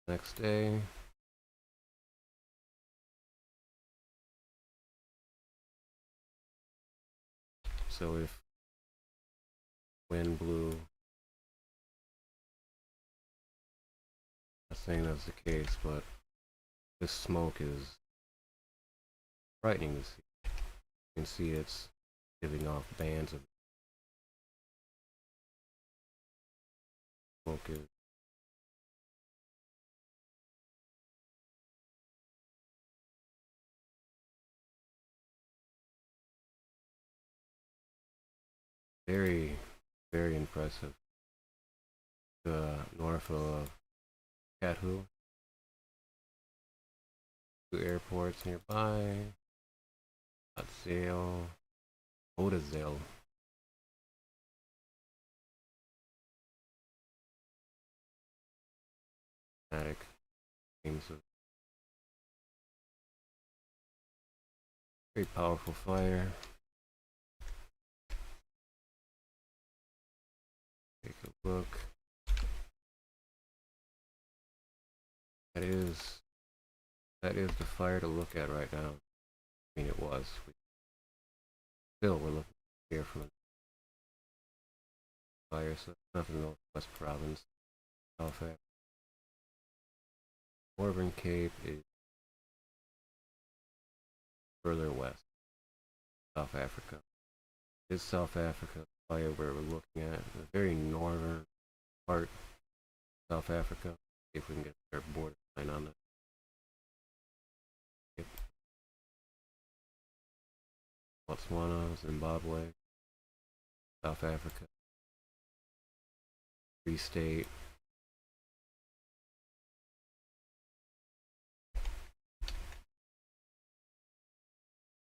Next day. So if wind blew, not saying that's the case, but this smoke is frightening to see. You can see it's giving off bands of smoke. Is very, very impressive. North of Kathu, two airports nearby. Otzale, Odazale. Dramatic names of very powerful fire. Take a look. That is the fire to look at right now. I mean, it was. Still, we're looking here from a fire, so nothing Northwest Province, South Africa. Northern Cape is further west, South Africa. This South Africa fire where we're looking at the very northern part of South Africa. See if we can get their border line on it. Yep. Botswana, Zimbabwe, South Africa, Free State.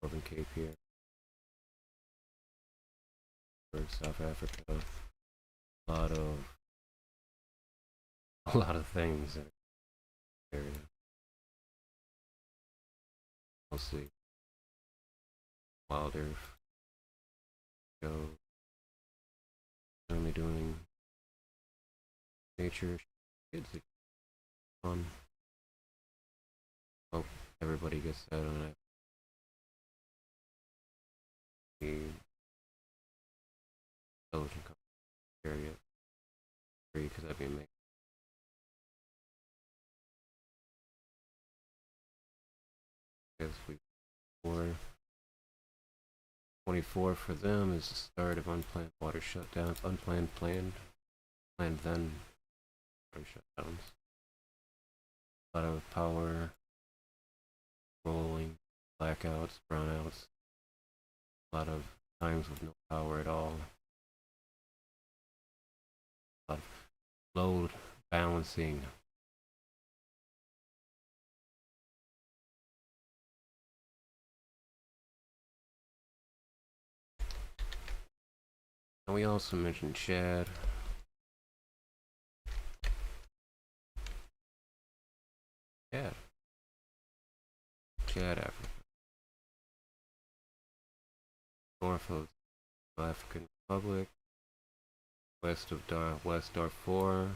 Northern Cape here. South Africa. A lot of things in the area. Mostly Wilder. So only doing nature kids on. Hope everybody gets that on it. The television area free because I'd be making as we for 24 for them is the start of unplanned water shutdowns, unplanned, planned then water shutdowns. A lot of power rolling, blackouts, brownouts, a lot of times with no power at all. A lot of load balancing. And we also mentioned Chad. Chad, Africa. North of African Republic. West of West Darfur.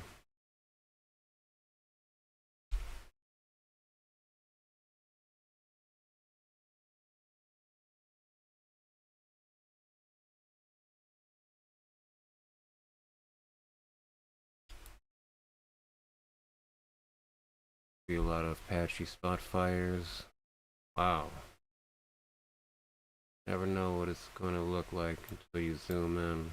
Be a lot of patchy spot fires. Wow. Never know what it's going to look like until you zoom in.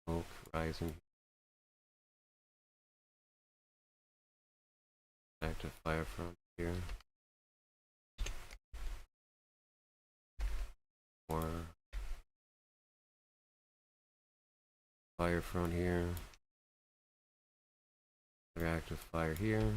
Smoke rising. Active fire from here. Or fire front here. Active fire here.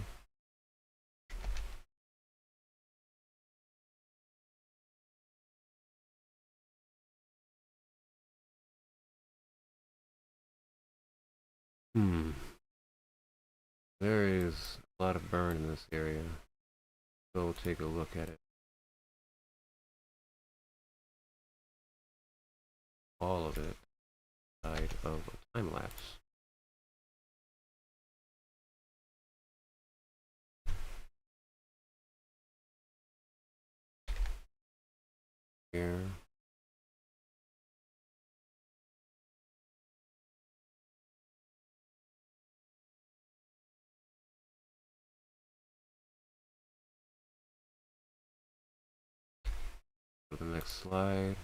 There is a lot of burn in this area. So we'll take a look at it. all of it inside of a time lapse. Here. Go to the next slide.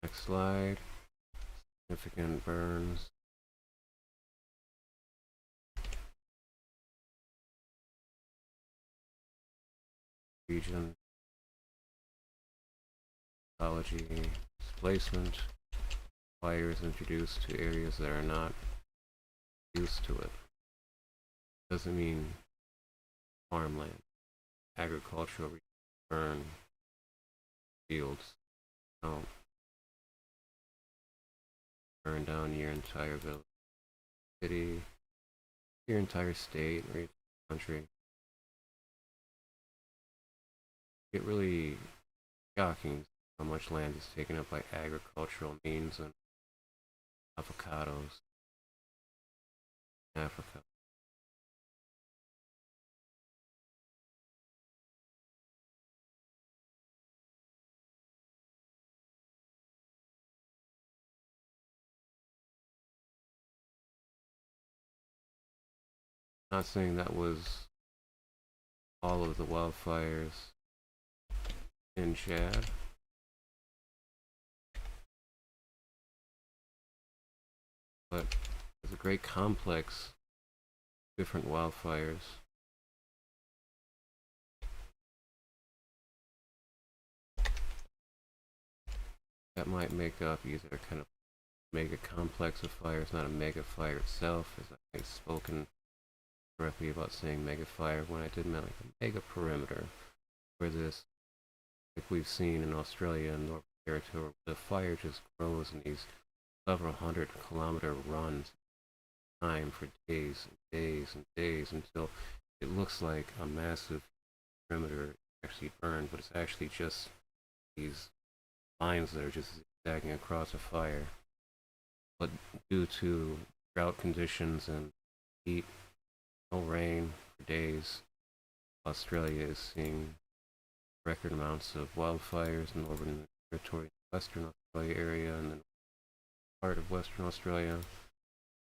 Next slide. Significant burns. Region. Ecology. Displacement. Fires introduced to areas that are not used to it. Doesn't mean farmland. Agricultural burn fields. Don't burn down your entire village, city, your entire state, or your country. Get really shocking how much land is taken up by agricultural means and avocados in Africa. Not saying that was all of the wildfires in Chad, but there's a great complex of different wildfires. That might make up either kind of mega complex of fires, not a mega fire itself, as I've spoken correctly about saying mega fire when I did mean like a mega perimeter, where this, like we've seen in Australia and North Territory, the fire just grows in these several 100-kilometer runs time for days and days and days until it looks like a massive perimeter actually burned, but it's actually just these lines that are just zigzagging across a fire. But due to drought conditions and heat, no rain for days, Australia is seeing record amounts of wildfires in Northern Territory, Western Australia area, and then part of Western Australia.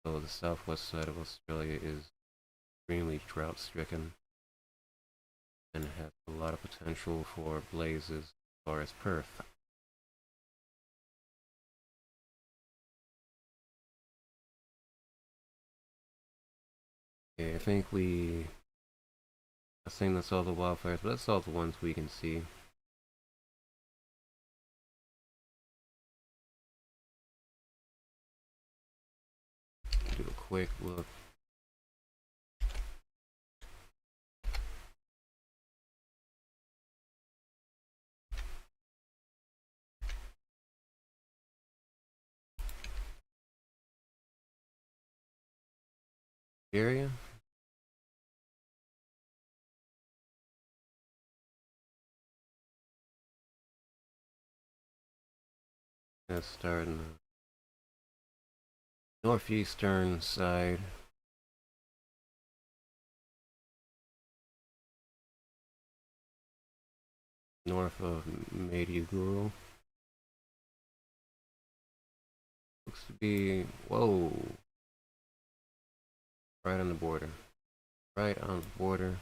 So the southwest side of Australia is extremely drought stricken and has a lot of potential for blazes as far as Perth. Okay, I think that's all the wildfires, but that's all the ones we can see. Do a quick look. Area? Let's start in the northeastern side. North of Maiduguri. Looks to be, whoa, right on the border. Right on the border.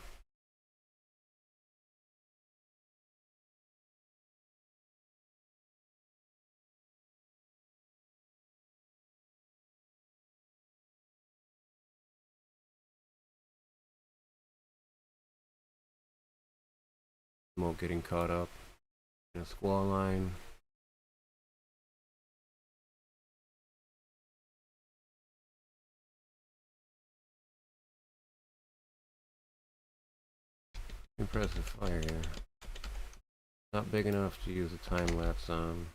Smoke getting caught up in a squall line. Impressive fire here. Not big enough to use a time lapse on,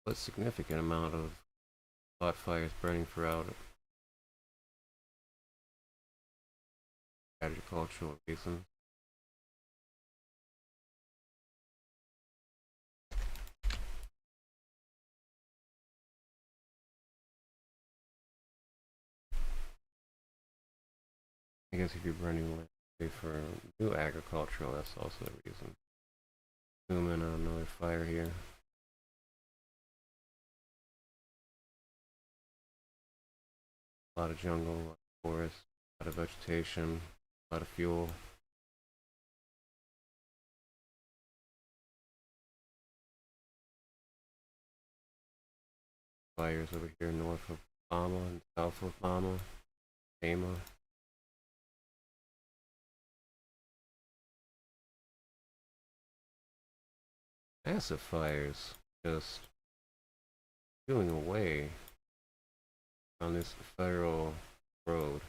but significant amount of hot fires burning throughout it. agricultural reasons. I guess if you're burning land for new agricultural, that's also a reason. Zoom in on another fire here. A lot of jungle, a lot of forest, a lot of vegetation, a lot of fuel. Fires over here north of Bama and south of Bama, Bama. Massive fires just chewing away on this federal road.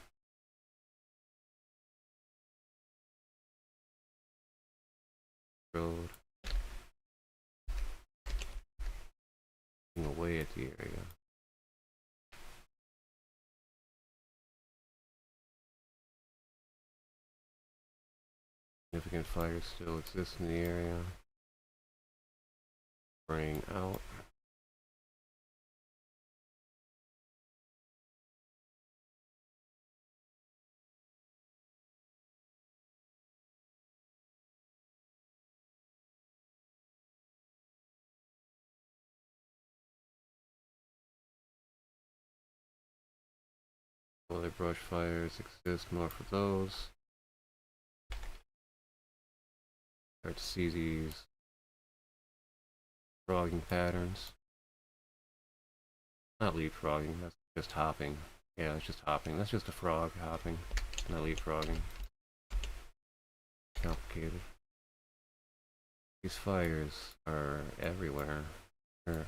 Chewing away at the area. Significant fires still exist in the area. Burning out. Other brush fires exist north of those. Start to see these frogging patterns. Not leapfrogging, that's just hopping. Yeah, it's just hopping. That's just a frog hopping, not leapfrogging. Complicated. These fires are everywhere. They're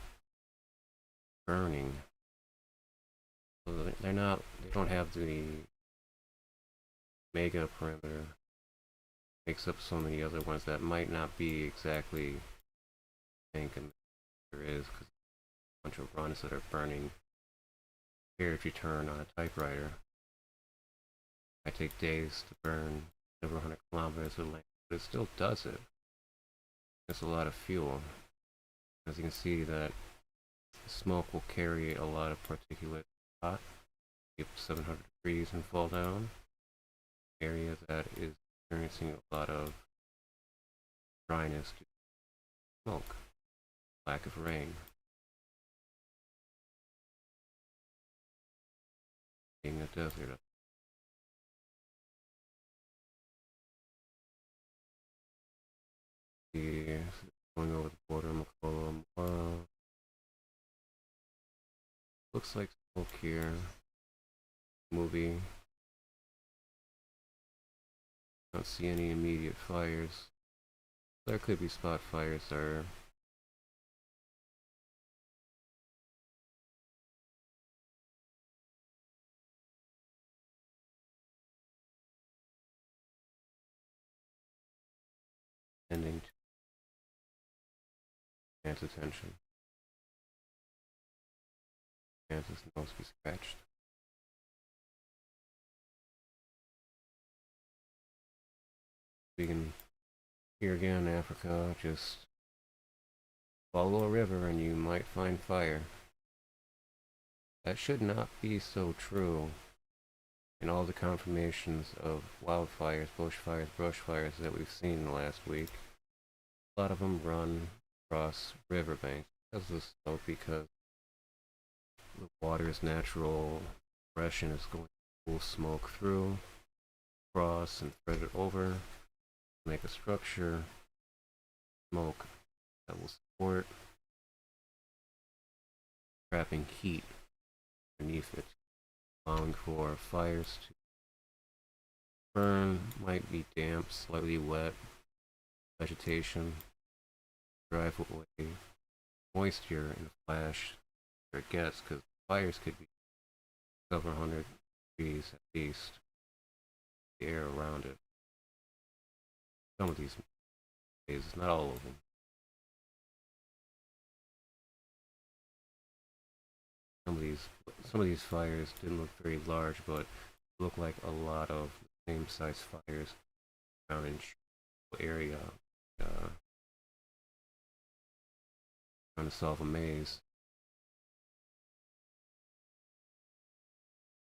burning. So they're not, they don't have the mega perimeter. Makes up so many other ones that might not be exactly think there is, because a bunch of runs that are burning. Here, if you turn on a typewriter, it take days to burn over 100 kilometers of length, but it still does it. It's a lot of fuel. As you can see, that smoke will carry a lot of particulate hot, get 700 degrees and fall down. Area that is experiencing a lot of dryness due to smoke, lack of rain. Being a desert. Here, going over the border, Makolo. Looks like smoke here. Movie. Don't see any immediate fires. There could be spot fires there. Ending to man's attention. Man's nose be scratched. We can, here again, Africa, just follow a river and you might find fire. That should not be so true in all the confirmations of wildfires, bushfires, brush fires that we've seen in the last week. A lot of them run across riverbanks because of smoke, because the water's natural compression is going to pull smoke through, cross, and thread it over, make a structure, smoke that will support trapping heat beneath it, allowing for fires to burn. Might be damp, slightly wet vegetation, drive away moisture in a flash where it gets, because fires could be over 100 degrees at least, the air around it. Some of these phases, not all of them. Some of these fires didn't look very large, but look like a lot of same size fires around in area, trying to solve a maze.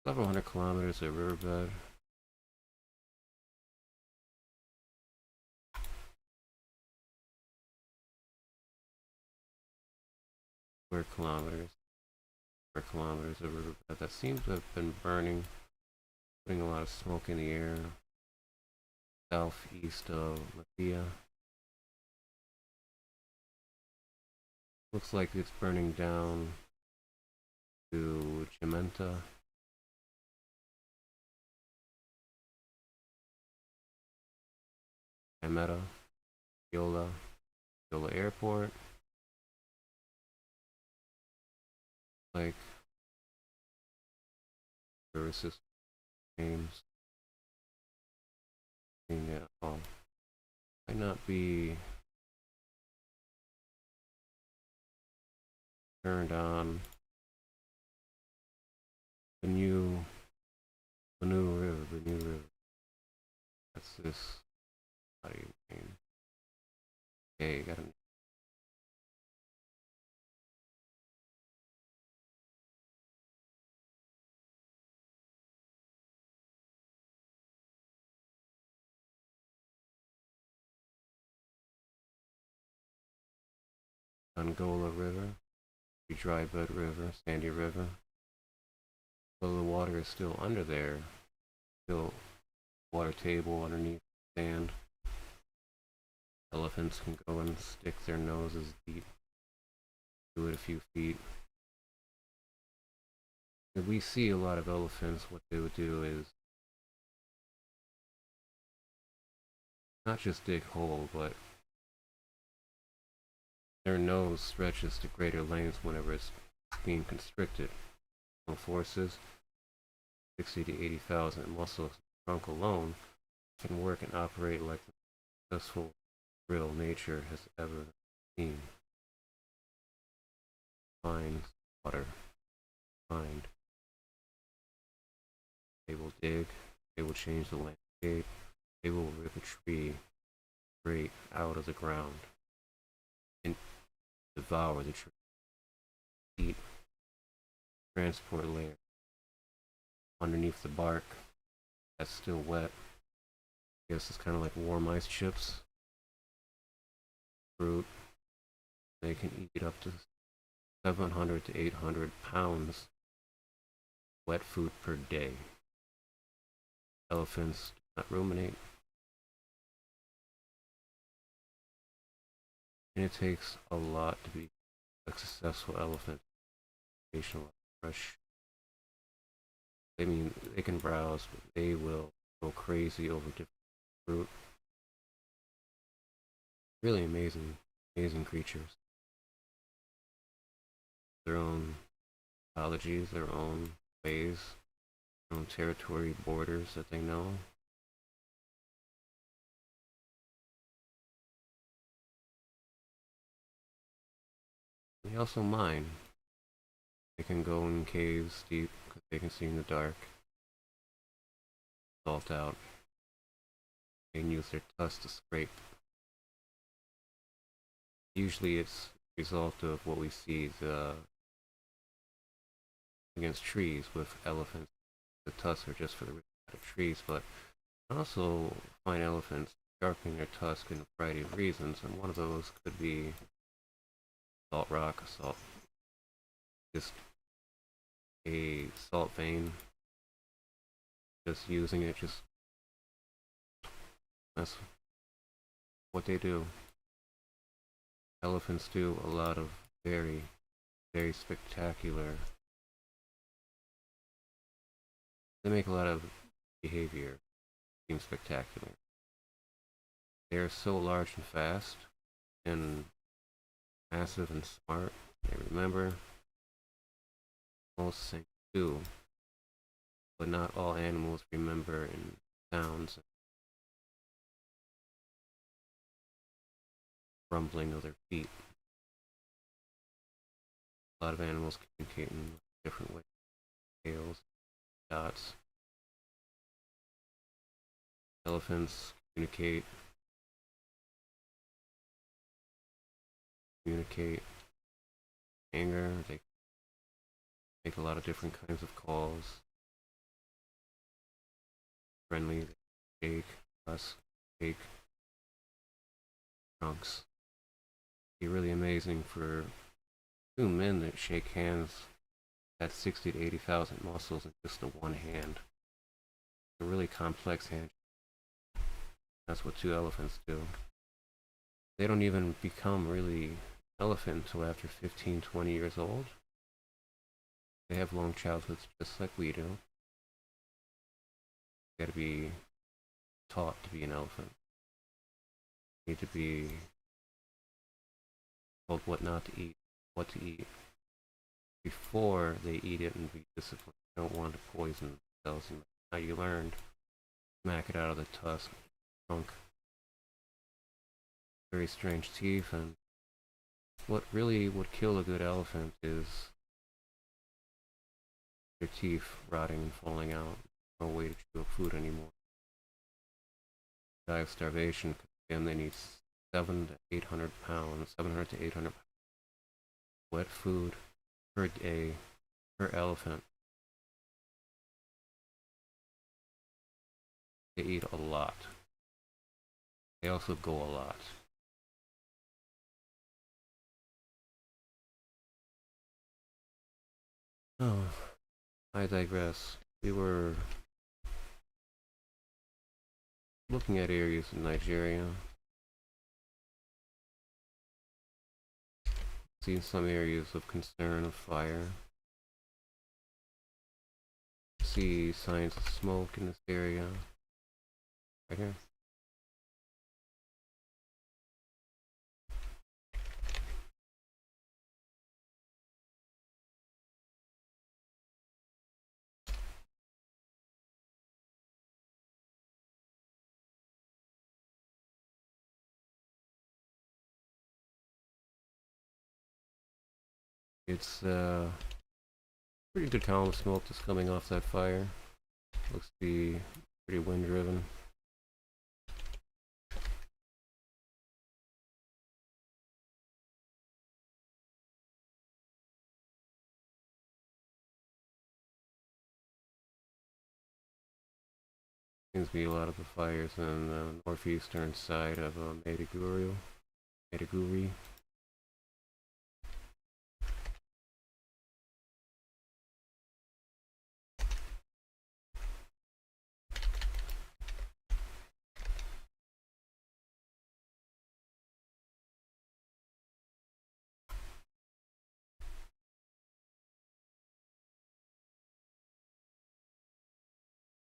Several hundred kilometers of riverbed. Square kilometers of riverbed that seems to have been burning, putting a lot of smoke in the air. Southeast of Mathia. Looks like it's burning down to Chimenta. Ameta, Yola Airport. Like services names. Yeah, might not be turned on. The new river. That's this. How do you name? Okay, got Angola River, dry bed river, sandy river. So the water is still under there, still water table underneath sand. Elephants can go and stick their noses deep, do it a few feet. If we see a lot of elephants, what they would do is not just dig hole, but their nose stretches to greater lengths whenever it's being constricted. Forces 60 to 80,000 muscles trunk alone can work and operate like the successful real nature has ever seen. Find water, find. They will dig, they will change the landscape, they will rip a tree straight out of the ground and devour the tree. Eat, transport layer underneath the bark that's still wet. I guess it's kind of like warm ice chips. Fruit. They can eat up to 700 to 800 pounds wet food per day. Elephants do not ruminate. And it takes a lot to be a successful elephant. Fresh. I mean, they can browse, but they will go crazy over different fruit. Really amazing creatures. Their own ecologies, their own ways, their own territory borders that they know. They also mine. They can go in caves deep because they can see in the dark. Salt out. They can use their tusks to scrape. Usually it's a result of what we see against trees with elephants. The tusks are just for the of trees, but also find elephants sharpening their tusks in a variety of reasons, and one of those could be salt rock, just a salt vein, just using it, that's what they do. Elephants do a lot of very, very spectacular, they make a lot of behavior seem spectacular. They are so large and fast, and massive and smart. They remember most things too, but not all animals remember in sounds, rumbling of their feet. A lot of animals communicate in different ways. Tails, dots. Elephants communicate anger. They make a lot of different kinds of calls. Friendly, they shake, us, shake, trunks. It'd be really amazing for two men that shake hands at 60 to 80,000 muscles in just the one hand. A really complex hand. That's what two elephants do. They don't even become really elephant until after 15, 20 years old. They have long childhoods just like we do. You gotta be taught to be an elephant. You need to be told what not to eat, what to eat, before they eat it and be disciplined. You don't want to poison themselves. And how you learned, smack it out of the tusk, trunk. Very strange teeth, and what really would kill a good elephant is their teeth rotting and falling out. No way to chew up food anymore. Die of starvation, and they need 700 to 800 pounds, 700 to 800 pounds wet food per day per elephant. They eat a lot. They also go a lot. Oh, I digress. We were looking at areas in Nigeria. Seen some areas of concern of fire. See signs of smoke in this area. Right here. It's pretty good column of smoke that's coming off that fire. Looks to be pretty wind driven. Seems to be a lot of the fires in the northeastern side of Maiduguri.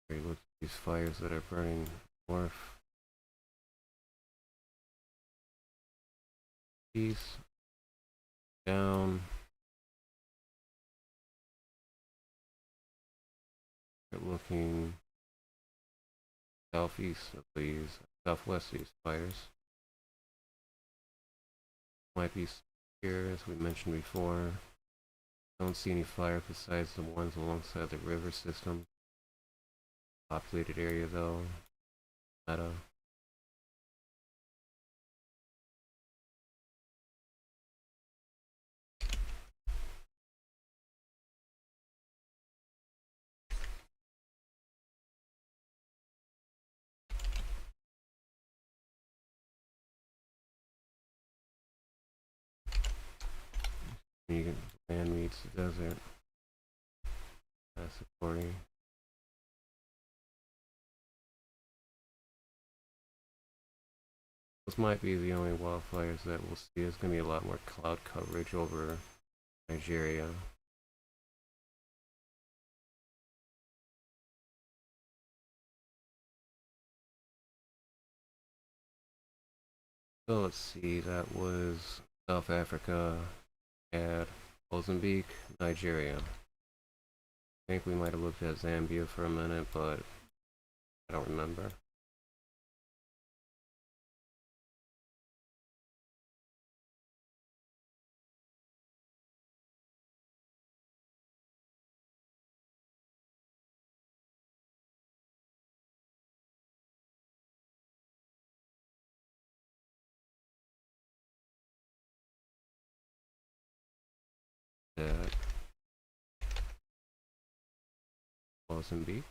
Look at these fires that are burning north, east, down. We're looking southeast of these, southwest of these fires. Might be here, as we mentioned before. Don't see any fire besides the ones alongside the river system. Populated area though. Meta. Land meets the desert. That's the quarry. This might be the only wildfires that we'll see. There's going to be a lot more cloud coverage over Nigeria. So let's see, that was South Africa, had Mozambique, Nigeria. I think we might have looked at Zambia for a minute, but I don't remember. Mozambique,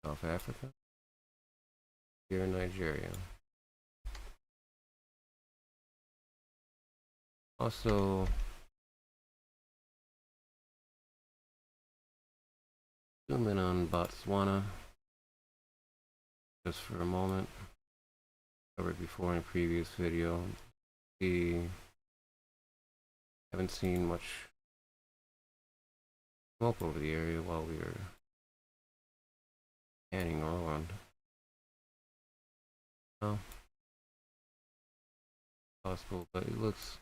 South Africa, here in Nigeria. Also, zoom in on Botswana just for a moment. Covered before in a previous video. We haven't seen much smoke over the area while we were panning around. No, possible, but it looks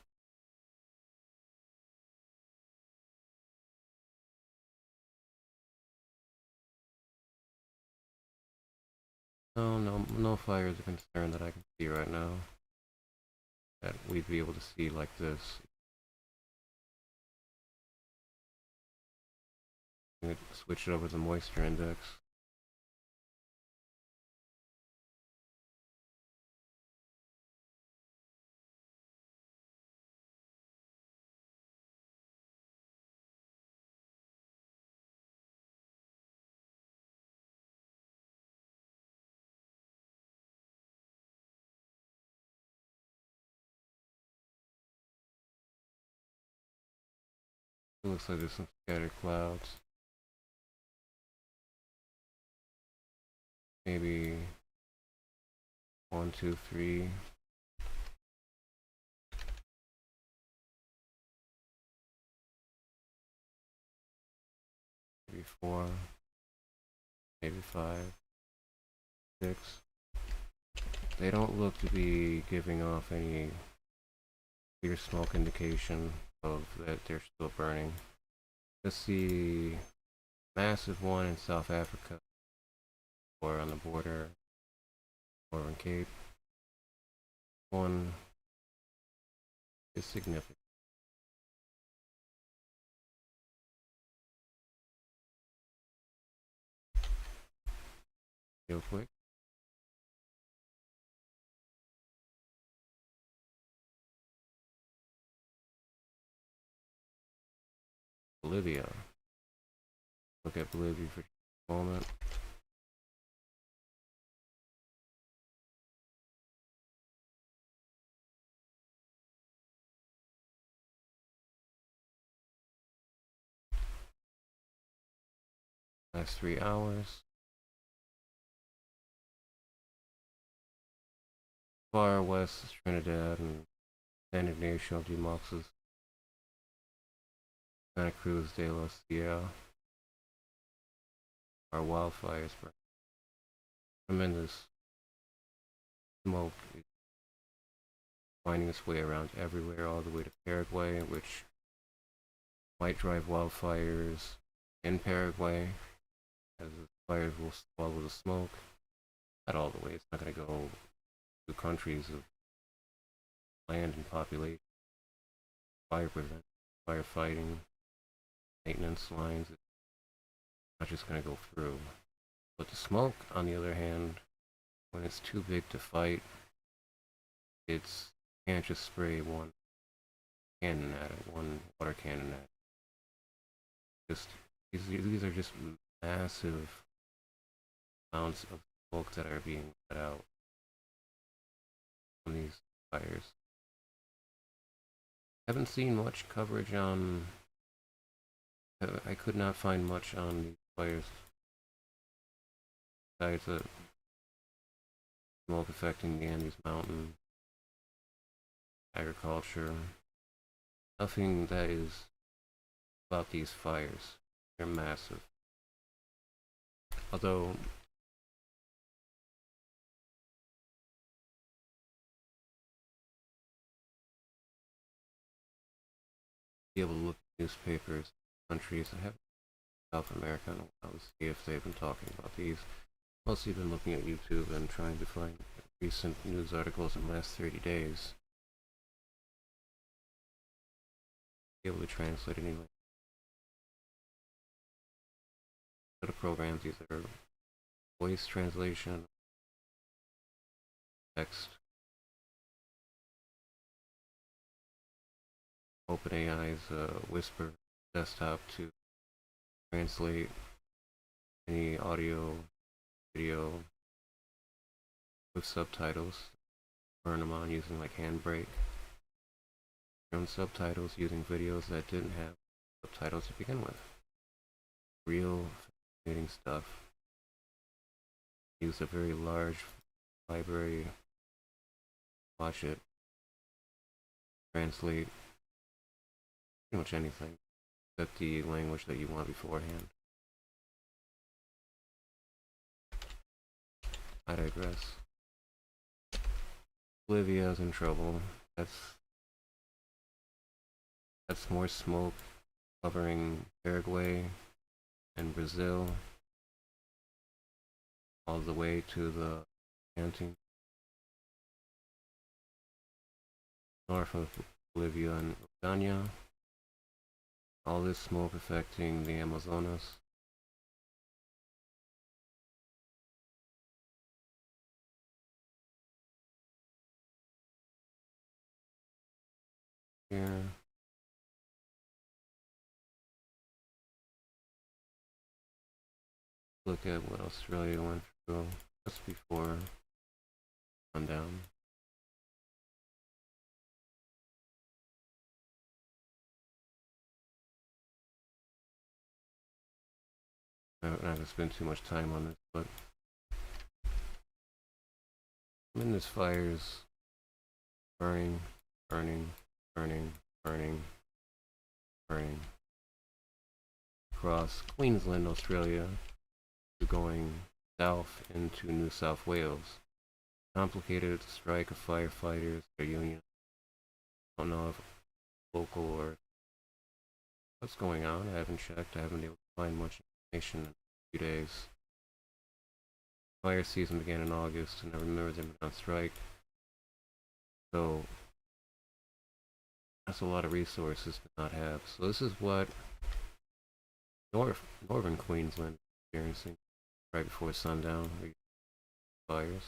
no fires of concern that I can see right now that we'd be able to see like this. Switch it over to the moisture index. It looks like there's some scattered clouds. Maybe 1, 2, 3. Maybe 4. Maybe 5, 6. They don't look to be giving off any clear smoke indication of that they're still burning. Just the massive one in South Africa or on the border or in Cape. One is significant. Real quick. Bolivia. Look at Bolivia for a moment. Last 3 hours. Far west is Trinidad and San Ignacio de Moxas, Santa Cruz de la Sierra. Our wildfires burn. Tremendous smoke is finding its way around everywhere, all the way to Paraguay, which might drive wildfires in Paraguay, as the fires will swallow the smoke. Not all the way, it's not going to go to countries of land and population. Fire prevention, firefighting, maintenance lines, it's not just going to go through. But the smoke, on the other hand, when it's too big to fight, it's can't just spray one cannon at it, one water cannon at it. Just these are just massive amounts of smoke that are being let out from these fires. I haven't seen much coverage on. I could not find much on these fires besides the smoke affecting the Andes Mountain, agriculture. Nothing that is about these fires. They're massive. Although be able to look at newspapers, countries that have South America and I will see if they've been talking about these. Mostly been looking at YouTube and trying to find recent news articles in the last 30 days. Be able to translate anyway. Go to programs, either voice translation, text, OpenAI's Whisper desktop to translate any audio, video with subtitles. Turn them on using like Handbrake. Your own subtitles using videos that didn't have subtitles to begin with. Real fascinating stuff. Use a very large library. Watch it. Translate pretty much anything except the language that you want beforehand. I digress. Bolivia's in trouble. That's more smoke covering Paraguay and Brazil all the way to the Andes, north of Bolivia and Oceania. All this smoke affecting the Amazonas. Here. Look at what Australia went through just before sundown. I'm not going to spend too much time on this, but tremendous fires burning, burning, burning, burning, burning across Queensland, Australia, going south into New South Wales. Complicated strike of firefighters, their union. Don't know if local or what's going on. I haven't checked. I haven't been able to find much information in a few days. Fire season began in August, and I remember they've been on strike. So that's a lot of resources to not have. So this is what northern Queensland is experiencing right before sundown. Fires.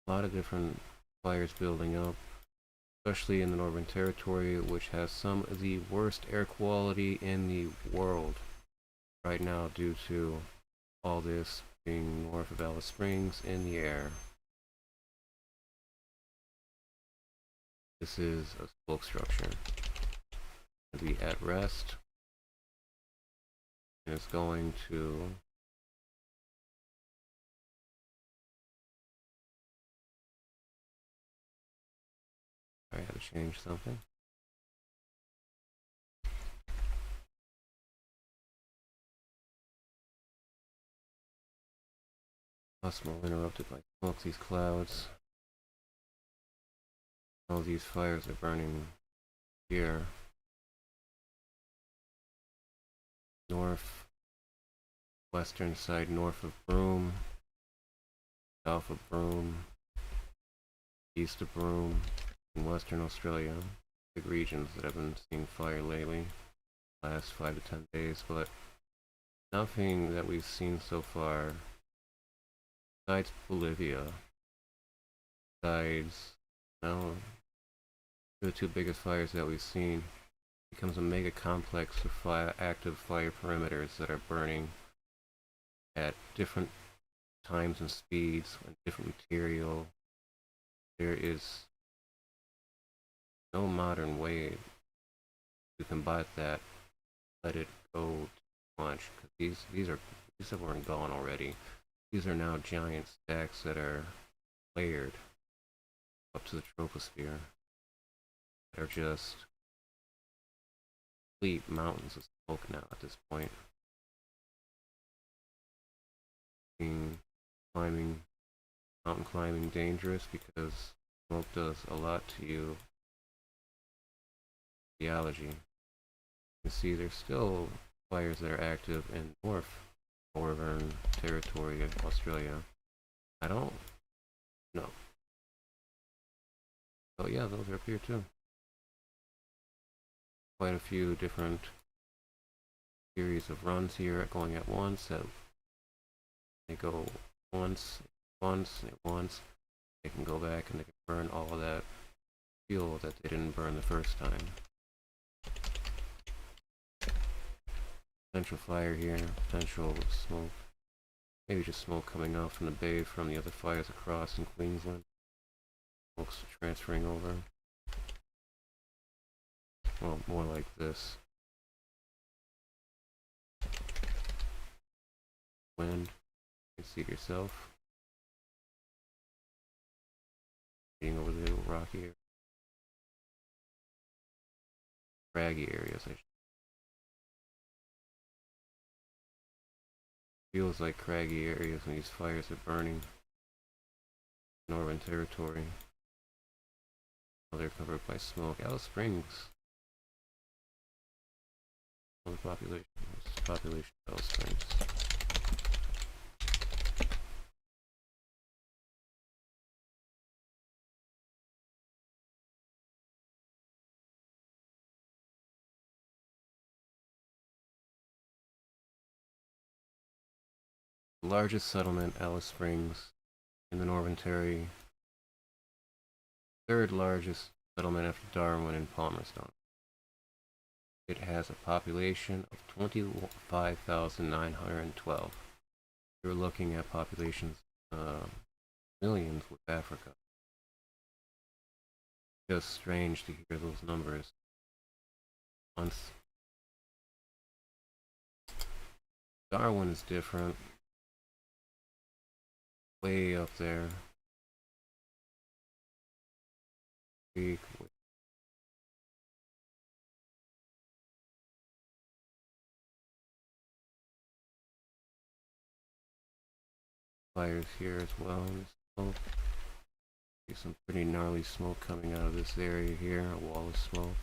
A lot of different fires building up, especially in the Northern Territory, which has some of the worst air quality in the world right now due to all this being north of Alice Springs in the air. This is a smoke structure. It'll be at rest, and it's going to I had to change something. Possible interrupted by smoke. These clouds. All these fires are burning here. North, western side north of Broome, south of Broome, east of Broome, in Western Australia. Big regions that have been seeing fire lately, last 5 to 10 days, but nothing that we've seen so far, besides Bolivia, besides, no, the two biggest fires that we've seen, becomes a mega complex of active fire perimeters that are burning at different times and speeds and different material. There is no modern way to combat that. Let it go too much, because these weren't gone already. These are now giant stacks that are layered up to the troposphere. They're just complete mountains of smoke now at this point. Mountain climbing dangerous because smoke does a lot to you. Geology. You can see there's still fires that are active in northern territory of Australia. I don't know. Oh yeah, those are up here too. Quite a few different series of runs here going at once. They go once, once, and once. They can go back and they can burn all of that fuel that they didn't burn the first time. Potential fire here, potential smoke. Maybe just smoke coming out from the bay from the other fires across in Queensland. Smoke's transferring over. Well, more like this. Wind. You can see it yourself. Getting over the rocky area. Craggy areas, I should. Feels like craggy areas when these fires are burning. Northern Territory. Now they're covered by smoke. Alice Springs. All the population of Alice Springs. The largest settlement, Alice Springs, in the Northern Territory. Third largest settlement after Darwin and Palmerston. It has a population of 25,912. You're looking at populations, millions with Africa. Just strange to hear those numbers. Once Darwin is different. Way up there. Big. Fires here as well. Smoke. See some pretty gnarly smoke coming out of this area here. A wall of smoke.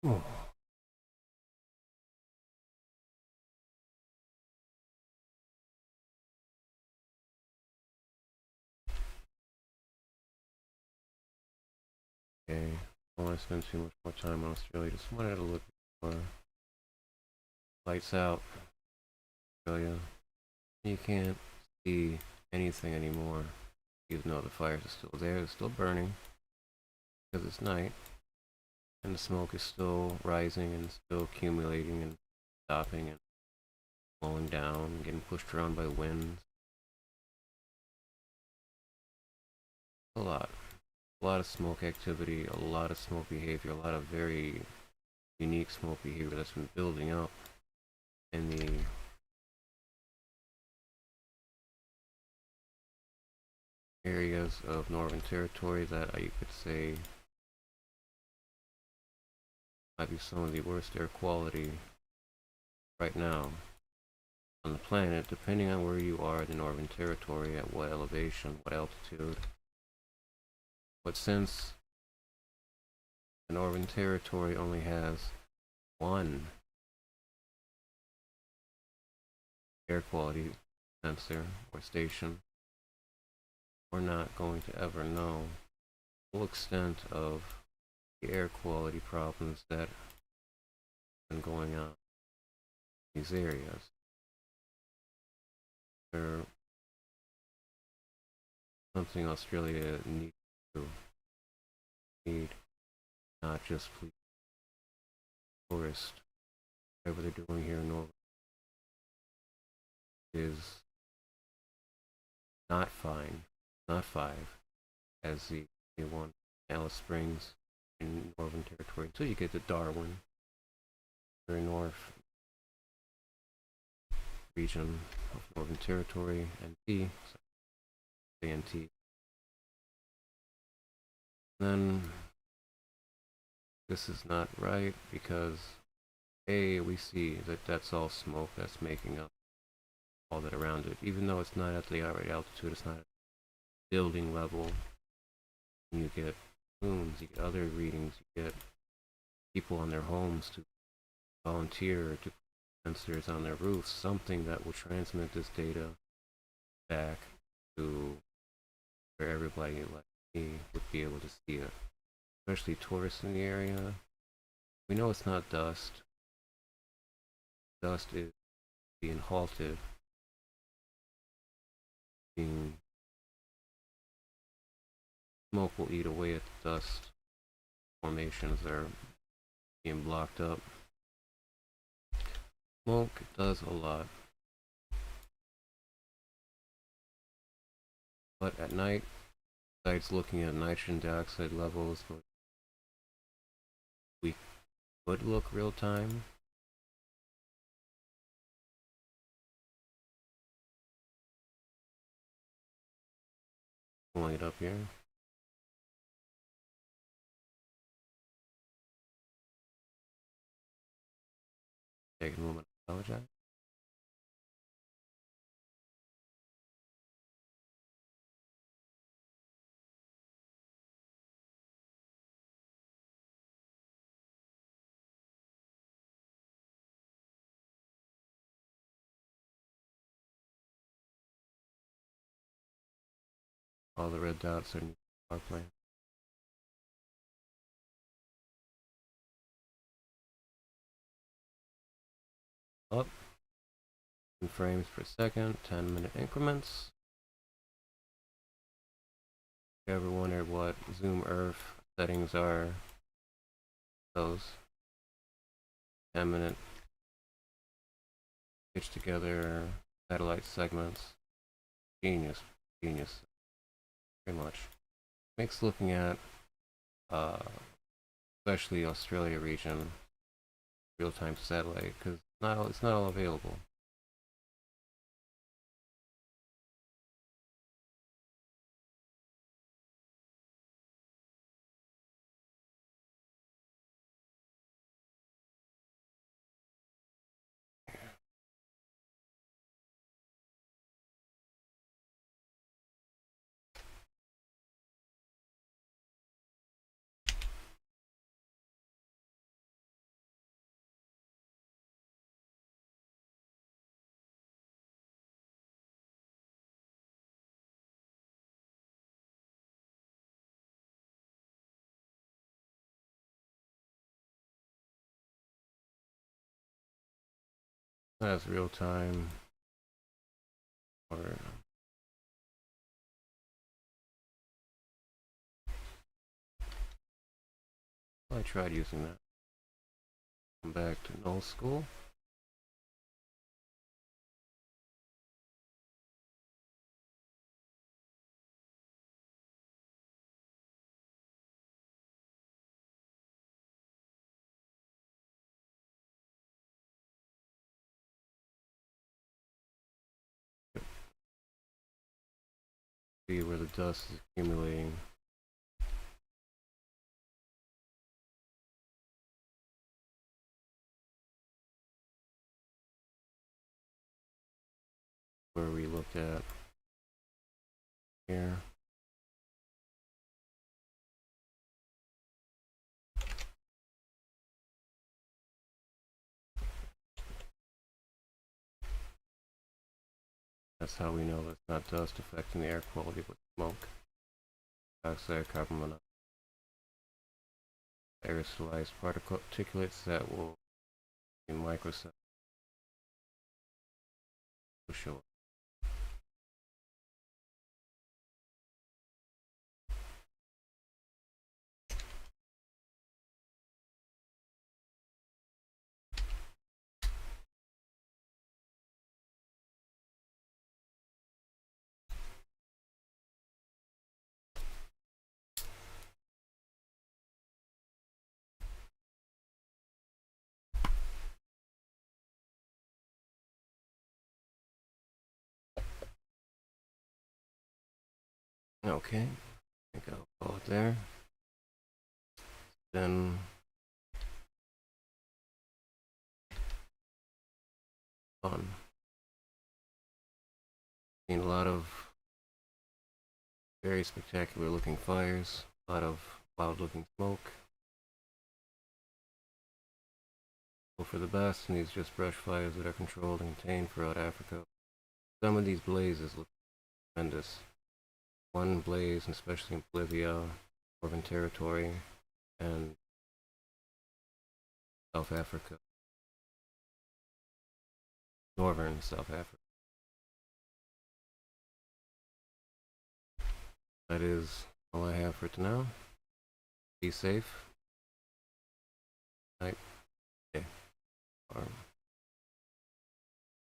Oh. Okay, I don't want to spend too much more time on Australia. Just wanted to look for lights out. Australia. You can't see anything anymore, even though the fires are still there. They're still burning because it's night, and the smoke is still rising and still accumulating and stopping and falling down, getting pushed around by winds. A lot of smoke activity, a lot of smoke behavior, a lot of very unique smoke behavior that's been building up in the areas of Northern Territory that you could say might be some of the worst air quality right now on the planet, depending on where you are in the Northern Territory, at what elevation, what altitude. But since the Northern Territory only has one air quality sensor or station, we're not going to ever know the full extent of the air quality problems that have been going on in these areas. They're something Australia needs to need, not just police, tourists, whatever they're doing here in Norway is not fine, not five, as the one Alice Springs in Northern Territory until you get to Darwin, very north region of Northern Territory, NT, NT. Then this is not right because we see that that's all smoke that's making up all that around it, even though it's not at the right altitude, it's not at building level. You get plumes, you get other readings, you get people on their homes to volunteer to put sensors on their roofs, something that will transmit this data back to where everybody like would be able to see it, especially tourists in the area. We know it's not dust. Dust is being halted, being smoke will eat away at the dust formations that are being blocked up. Smoke does a lot. But at night, besides looking at nitrogen dioxide levels, we could look real time. Pulling it up here. Taking a moment to apologize. All the red dots are power plant. Up. 2 frames per second, 10-minute increments. If you ever wondered what Zoom Earth settings are, those 10-minute stitched together satellite segments. Genius, genius, very much. Makes looking at, especially Australia region, real-time satellite, because it's not all available. That's real time, or I tried using that. Come back to null school. See where the dust is accumulating. Where we looked at here. That's how we know that it's not dust affecting the air quality, but smoke, dioxide, carbon monoxide, aerosolized particulates that will in microseconds will show up. Okay, I think I'll call it there. Then fun. Seen a lot of very spectacular looking fires, a lot of wild looking smoke. Hope for the best, and these just brush fires that are controlled and contained throughout Africa. Some of these blazes look tremendous. one blaze, especially in Bolivia, Northern Territory, and South Africa. Northern South Africa. That is all I have for now. Be safe. Night.